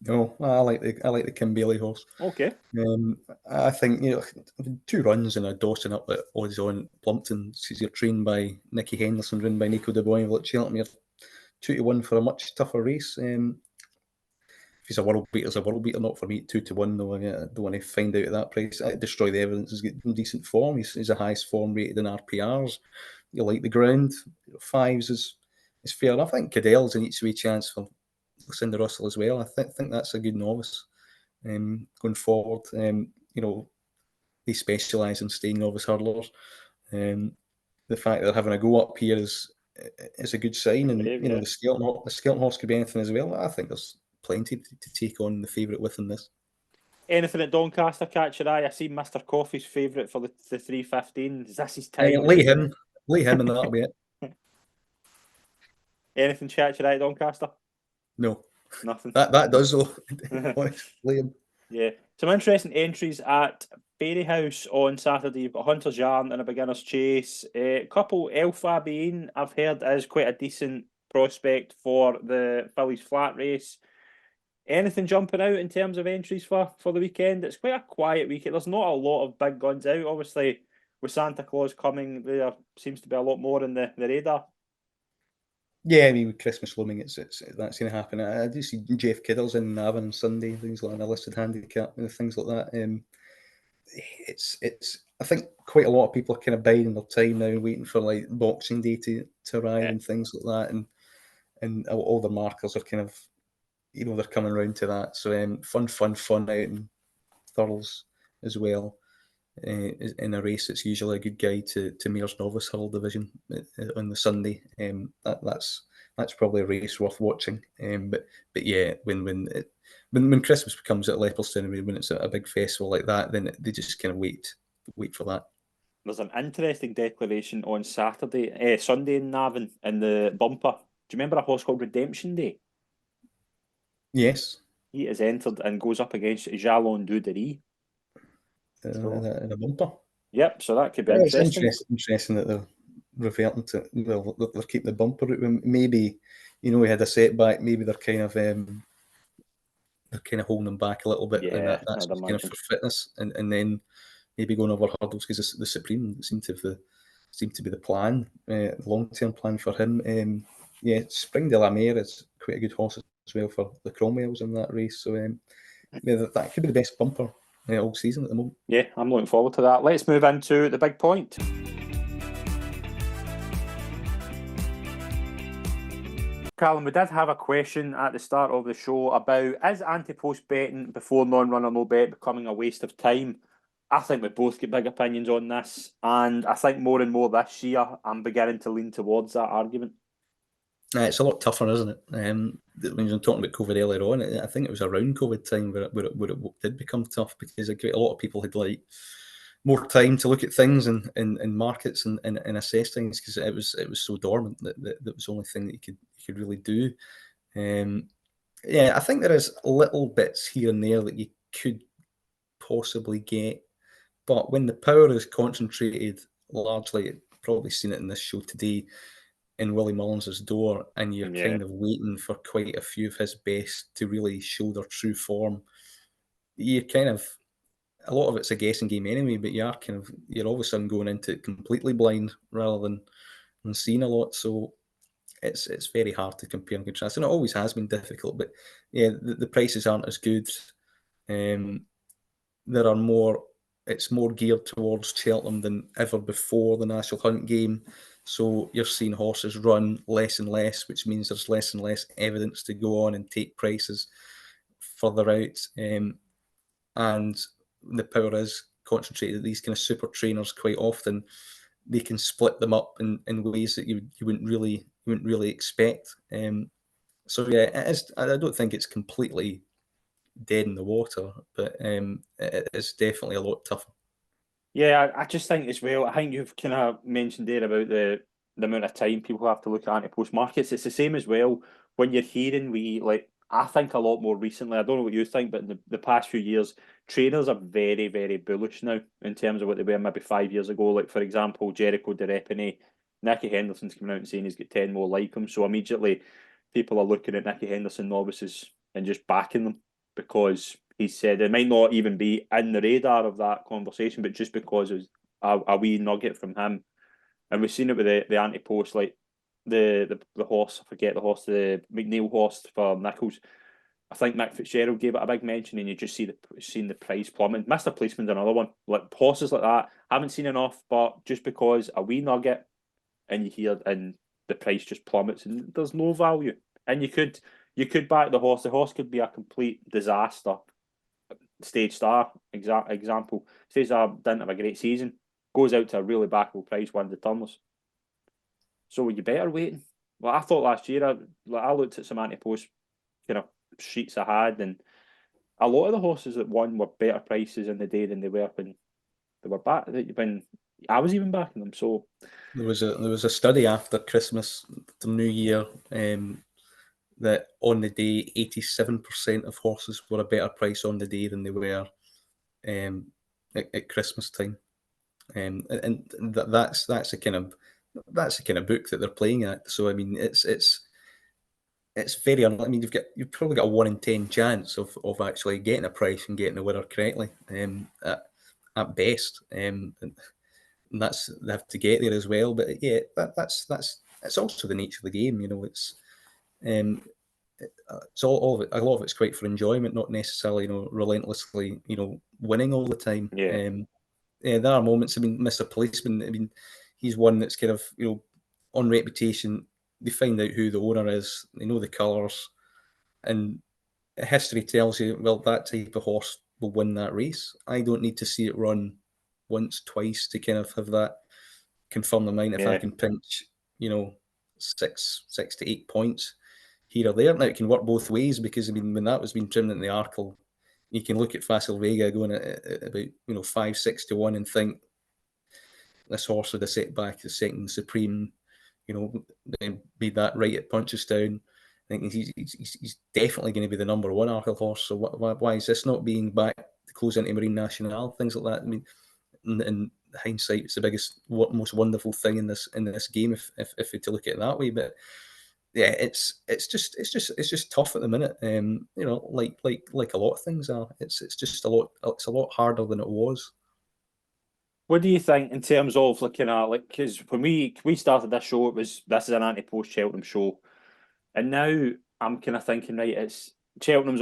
No, I like the Kim Bailey horse. Okay. I think 2 runs and a Dawson up at odds on Plumpton. Since you're trained by Nicky Henderson, run by Nico de Boinville at Cheltenham, you're 2-1 for a much tougher race. If he's a world beater, he's a world beater. Not for me, 2-1 though. I don't want to find out at that price. Destroy the Evidence. He's getting decent form. He's the highest form rated in RPRs. You like the ground. 5s is fair enough. I think Cadell's an each way chance for Lucinda Russell as well. I think that's a good novice going forward. They specialise in staying novice hurdlers. The fact that they're having a go up here is a good sign, and Brave, yeah. the Skelton horse could be anything as well. I think there's plenty to take on the favourite with in this. Anything at Doncaster catch your eye? I see Mr. Coffee's favourite for the 3:15. Is this his time? Lay him, and that'll be it. Anything catch your eye at Doncaster? No, Nothing. that does though. Honestly, lay him. Yeah. Some interesting entries at Fairyhouse on Saturday. You've got Hunter's Yarn and a beginner's chase. Couple El Fabian, I've heard, is quite a decent prospect for the Phillies flat race. Anything jumping out in terms of entries for the weekend? It's quite a quiet weekend. There's not a lot of big guns out. Obviously, with Santa Claus coming, there seems to be a lot more in the radar. Yeah, I mean, with Christmas looming, it's that's going to happen. I do see Jeff Kiddle's in Navan on Sunday, things like an listed handicap and things like that. It's I think quite a lot of people are kind of biding their time now, waiting for like Boxing Day to arrive and things like that, and all the markers are kind of, they're coming around to that. So fun out in Thurles as well. In a race, it's usually a good guide to Mayor's Novice Hurl Division on the Sunday. That's probably a race worth watching. But yeah, when Christmas becomes at Leopardstown, when it's a big festival like that, then they just kind of wait for that. There's an interesting declaration on Sunday in Navan in the bumper. Do you remember a horse called Redemption Day? Yes. He is entered and goes up against Jalon Dudery. In a bumper. Yep, so that could be It's interesting that they're reverting to, they're keeping the bumper route. Maybe, we had a setback. Maybe they're kind of holding them back a little bit, and Yeah, that's I'd kind of imagine. for fitness, and then maybe going over hurdles, because the Supreme seemed to be the plan, long term plan for him. Yeah, Spring de la Mer is quite a good horse as well for the Cromwells in that race. So yeah, that could be the best bumper all season at the moment. Yeah, I'm looking forward to that. Let's move into the big point. Calum, we did have a question at the start of the show about, is ante-post betting before non-runner no bet becoming a waste of time? I think we both get big opinions on this, and I think more and more this year I'm beginning to lean towards that argument. It's a lot tougher, isn't it? When you're talking about COVID earlier on, I think it was around COVID time where it did become tough, because a lot of people had like more time to look at things and markets and assess things, because it was so dormant that was the only thing that you could really do. Yeah, I think there is little bits here and there that you could possibly get, but when the power is concentrated largely, probably seen it in this show today, in Willie Mullins's door, and you're Yeah. kind of waiting for quite a few of his best to really show their true form, you kind of, a lot of it's a guessing game anyway, but you're all of a sudden going into it completely blind rather than seeing a lot. So it's very hard to compare and contrast, and it always has been difficult. But yeah, the prices aren't as good. There are more. It's more geared towards Cheltenham than ever before the National Hunt game. So you're seeing horses run less and less, which means there's less and less evidence to go on and take prices further out. And the power is concentrated. These kind of super trainers, quite often, they can split them up in ways that you wouldn't really expect. So yeah, it is. I don't think it's completely dead in the water, but it is definitely a lot tougher. Yeah, I just think as well, I think you've kind of mentioned there about the amount of time people have to look at anti-post markets. It's the same as well when you're hearing I think a lot more recently, I don't know what you think, but in the past few years, trainers are very, very bullish now in terms of what they were maybe 5 years ago. Like, for example, Jericho De Repene, Nicky Henderson's coming out and saying he's got 10 more like him. So immediately people are looking at Nicky Henderson novices and just backing them, because he said it might not even be in the radar of that conversation, but just because it was a wee nugget from him. And we've seen it with the anti-post, like the horse, I forget the horse, the McNeil horse for Nichols. I think Mick Fitzgerald gave it a big mention, and you just seen the price plummet. Mr. Policeman's another one. Like horses like that, haven't seen enough, but just because a wee nugget, and you hear, and the price just plummets, and there's no value. And you could back the horse. The horse could be a complete disaster. Stage Star example. Stage Star didn't have a great season. Goes out to a really backable price, wins the Turners. So you better waiting. Well, I thought last year, I looked at some anti-post kind of sheets I had, and a lot of the horses that won were better prices in the day than they were when they were back. When I was even backing them. So There was a study after Christmas, the New Year, that on the day 87% of horses were a better price on the day than they were at Christmas time, and that's the kind of book that they're playing at. So I mean, it's very I mean, you've probably got a 1 in 10 chance of actually getting a price and getting the winner correctly, at best, and that's they have to get there as well. But yeah, that's it's also the nature of the game. Um, it's all of it. A lot of it's quite for enjoyment, not necessarily relentlessly winning all the time. Yeah, Yeah, there are moments. I mean, Mr. Policeman. I mean, he's one that's kind of on reputation. They find out who the owner is. They know the colours, and history tells you, well, that type of horse will win that race. I don't need to see it run once, twice to kind of have that confirm the mind. If I yeah, can pinch, 6 to 8 points here or there. Now it can work both ways, because I mean, when that was being trimmed in the Arkle, you can look at Facile Vega going at about 5-6 to 1 and think this horse with a setback is second supreme. Then made that right at Punchestown. I think he's definitely going to be the number one Arkle horse. So why is this not being back to close into Marine Nationale? Things like that. I mean, in hindsight, it's the biggest, most wonderful thing in this game, if we to look at it that way. But yeah, it's just tough at the minute. Like a lot of things are. It's just a lot. It's a lot harder than it was. What do you think in terms of looking at because when we started this show, this is an anti-post Cheltenham show, and now I'm kind of thinking, right, it's Cheltenham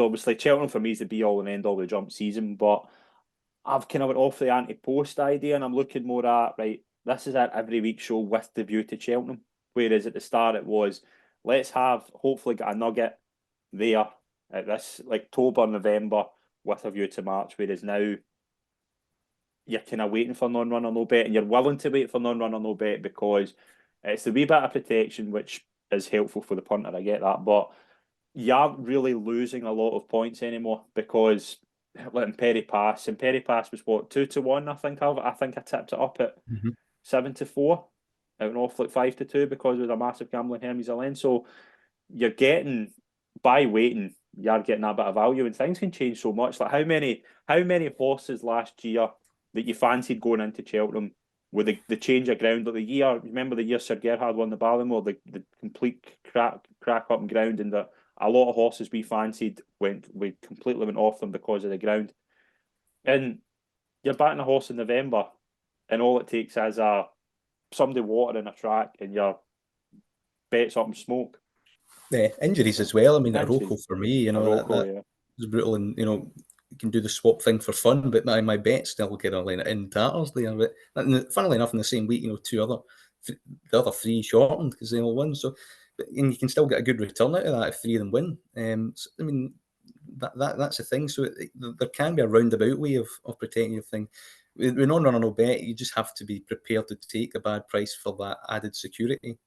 for me is the be all and end all of the jump season, but I've kind of went off the anti-post idea, and I'm looking more at, right, this is an every week show with the view to Cheltenham, whereas at the start it was, let's have hopefully get a nugget there at this like October, November with a view to March, whereas now you're kind of waiting for non-run or no bet, and you're willing to wait for non-run or no bet because it's the wee bit of protection which is helpful for the punter. I get that, but you aren't really losing a lot of points anymore because like in Perry Pass, was what 2-1. I think I tipped it up at Mm-hmm. 7-4. It went off like 5-2 because it was a massive gambling Hermes Allen. So you're getting by waiting, you're getting a bit of value, and things can change so much. Like how many horses last year that you fancied going into Cheltenham with the change of ground, like the year, remember the year Sir Gerhard won the Ballymore, the complete crack up in ground, and that a lot of horses we fancied we completely went off them because of the ground. And you're batting a horse in November, and all it takes is somebody watering a track, and your bet's up in smoke. Yeah, injuries as well. I mean, at Injuries, Rocco for me, Morocco, that yeah, was brutal, and you can do the swap thing for fun, but my bet still kind of like in tatters there. But funnily enough, in the same week, the other three shortened because they all won. So, and you can still get a good return out of that if three of them win. So, I mean, that's the thing. So there can be a roundabout way of protecting your thing. With non-run or no bet, you just have to be prepared to take a bad price for that added security.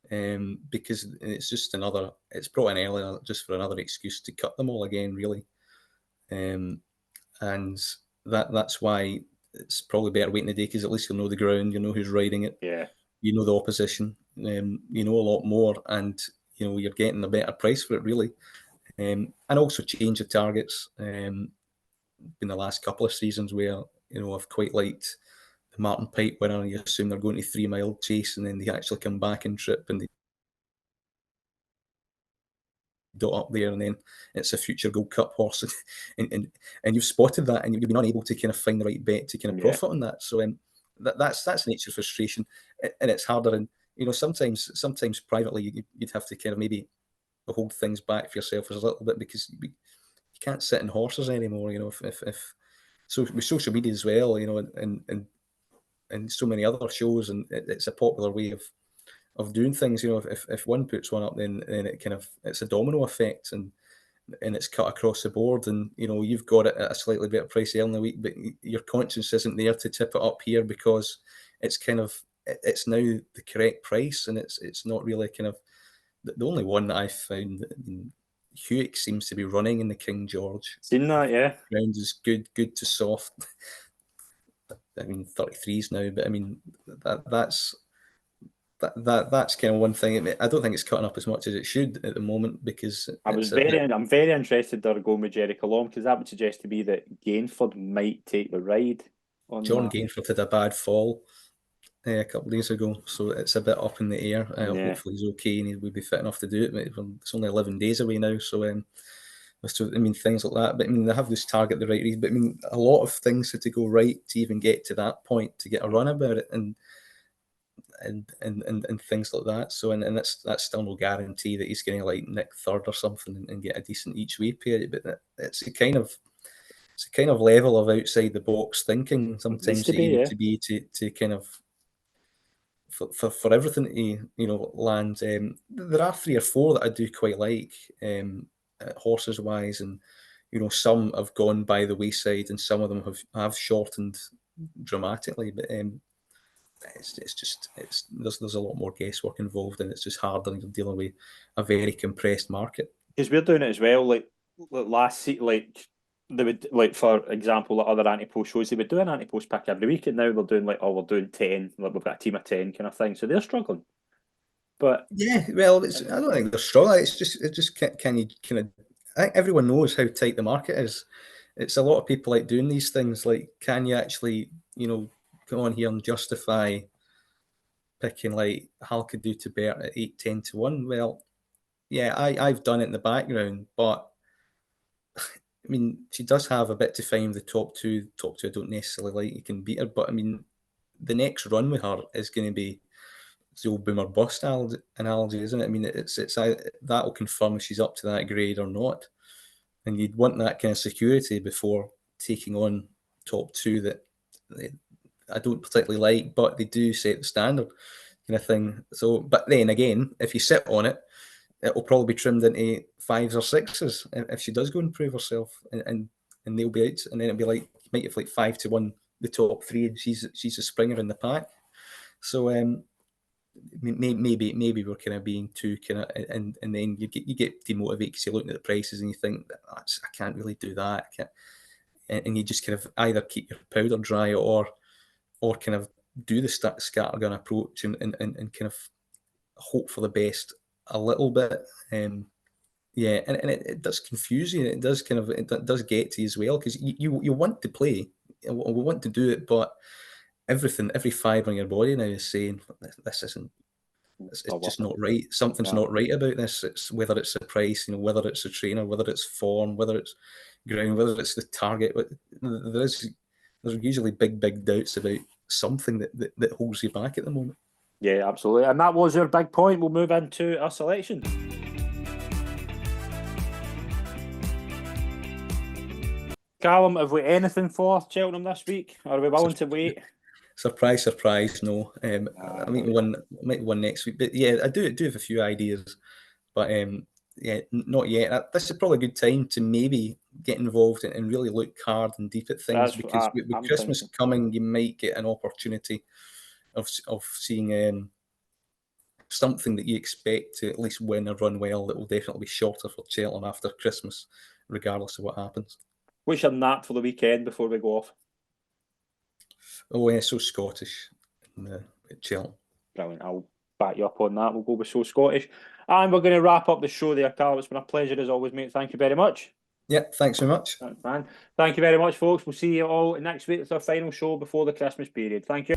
Because it's brought in earlier just for another excuse to cut them all again, really. And that's why it's probably better waiting a day, because at least you'll know the ground, you know who's riding it, yeah. you know the opposition, you know a lot more, and you're getting a better price for it, really. And also change of targets. In the last couple of seasons where I've quite liked the Martin Pipe winner. You assume they're going to 3 mile chase, and then they actually come back and trip, and they dot up there, and then it's a future Gold Cup horse, and you've spotted that, and you've been unable to kind of find the right bet to kind of Yeah. profit on that. So that's the nature of frustration, and it's harder. And sometimes privately you'd have to kind of maybe hold things back for yourself a little bit, because you can't sit in horses anymore. If so with social media as well, and so many other shows, and it's a popular way of doing things. If one puts one up, then it's a domino effect, and it's cut across the board, and you've got it at a slightly better price early in the week, but your conscience isn't there to tip it up here, because it's now the correct price, and it's not really kind of the only one that I found. Hewitt seems to be running in the King George. Seen that, yeah. Ground is good to soft. I mean, 33s now, but I mean that's kind of one thing. I mean, I don't think it's cutting up as much as it should at the moment, because it's a bit. I'm very interested they're going with Jerry Colomb, because that would suggest to me that Gainford might take the ride. on John that. Gainford had a bad fall a couple of days ago, so it's a bit up in the air. Yeah. Hopefully he's okay and he will be fit enough to do it. But it's only 11 days away now, so I mean, things like that. But I mean, they have this target the right reason. But I mean, a lot of things had to go right to even get to that point to get a run about it, and things like that. So and that's still no guarantee that he's going to like nick third or something and get a decent each way period. But it's a kind of level of outside the box thinking It needs sometimes to that be, you need yeah. to be to kind of for everything to land. There are 3 or 4 that I do quite like, horses wise, and some have gone by the wayside and some of them have shortened dramatically. But there's a lot more guesswork involved, and it's just harder when you're dealing with a very compressed market. Because we're doing it as well. Like last seat, like they would, like for example, like other anti-post shows, they would do an anti-post pick every week, and now they're doing like, oh, we're doing 10, like we've got a team of 10 kind of thing. So they're struggling. But Yeah, well, I don't think they're struggling. It just can you kind of. I think everyone knows how tight the market is. It's a lot of people like doing these things. Like, can you actually, come on here and justify picking like Halkidou to Bert at 8-10 to 1? Well, yeah, I've done it in the background, but I mean, she does have a bit to find the top two. Top two, I don't necessarily like. You can beat her, but I mean, the next run with her is going to be the old boomer bust analogy, isn't it? I mean, it's that will confirm if she's up to that grade or not, and you'd want that kind of security before taking on top two that I don't particularly like, but they do set the standard kind of thing. So, but then again, if you sit on it, it will probably be trimmed into 5s or 6s if she does go and prove herself, and they'll be out, and then it'll be like you might have like 5-1 the top 3, and she's a springer in the pack. So maybe we're kind of being too kind of, and then you get demotivated because you're looking at the prices and you think I can't really do that, and you just kind of either keep your powder dry or kind of do the scattergun approach and kind of hope for the best a little bit. Yeah, and it does confuse you. It does does get to you as well because you want to play, we want to do it, but every fibre in your body now is saying this isn't. It's just not right. Something's not right about this. It's whether it's the price, whether it's the trainer, whether it's form, whether it's ground, whether it's the target. There's usually big doubts about something that holds you back at the moment. Yeah, absolutely. And that was our big point. We'll move into our selection. Callum, have we anything for Cheltenham this week? Or are we willing to wait? Surprise, no. I might be one next week, but yeah, I do have a few ideas, but yeah, not yet. This is probably a good time to maybe get involved and really look hard and deep at things because with Christmas coming, you might get an opportunity of seeing something that you expect to at least win or run well that will definitely be shorter for Cheltenham after Christmas, regardless of what happens. What's your nap for the weekend before we go off? Oh, yeah, so Scottish at Cheltenham. Brilliant. I'll back you up on that. We'll go with So Scottish. And we're going to wrap up the show there, Callum. It's been a pleasure as always, mate. Thank you very much. Yeah, thanks very much. Thanks, man. Thank you very much, folks. We'll see you all next week. It's our final show before the Christmas period. Thank you.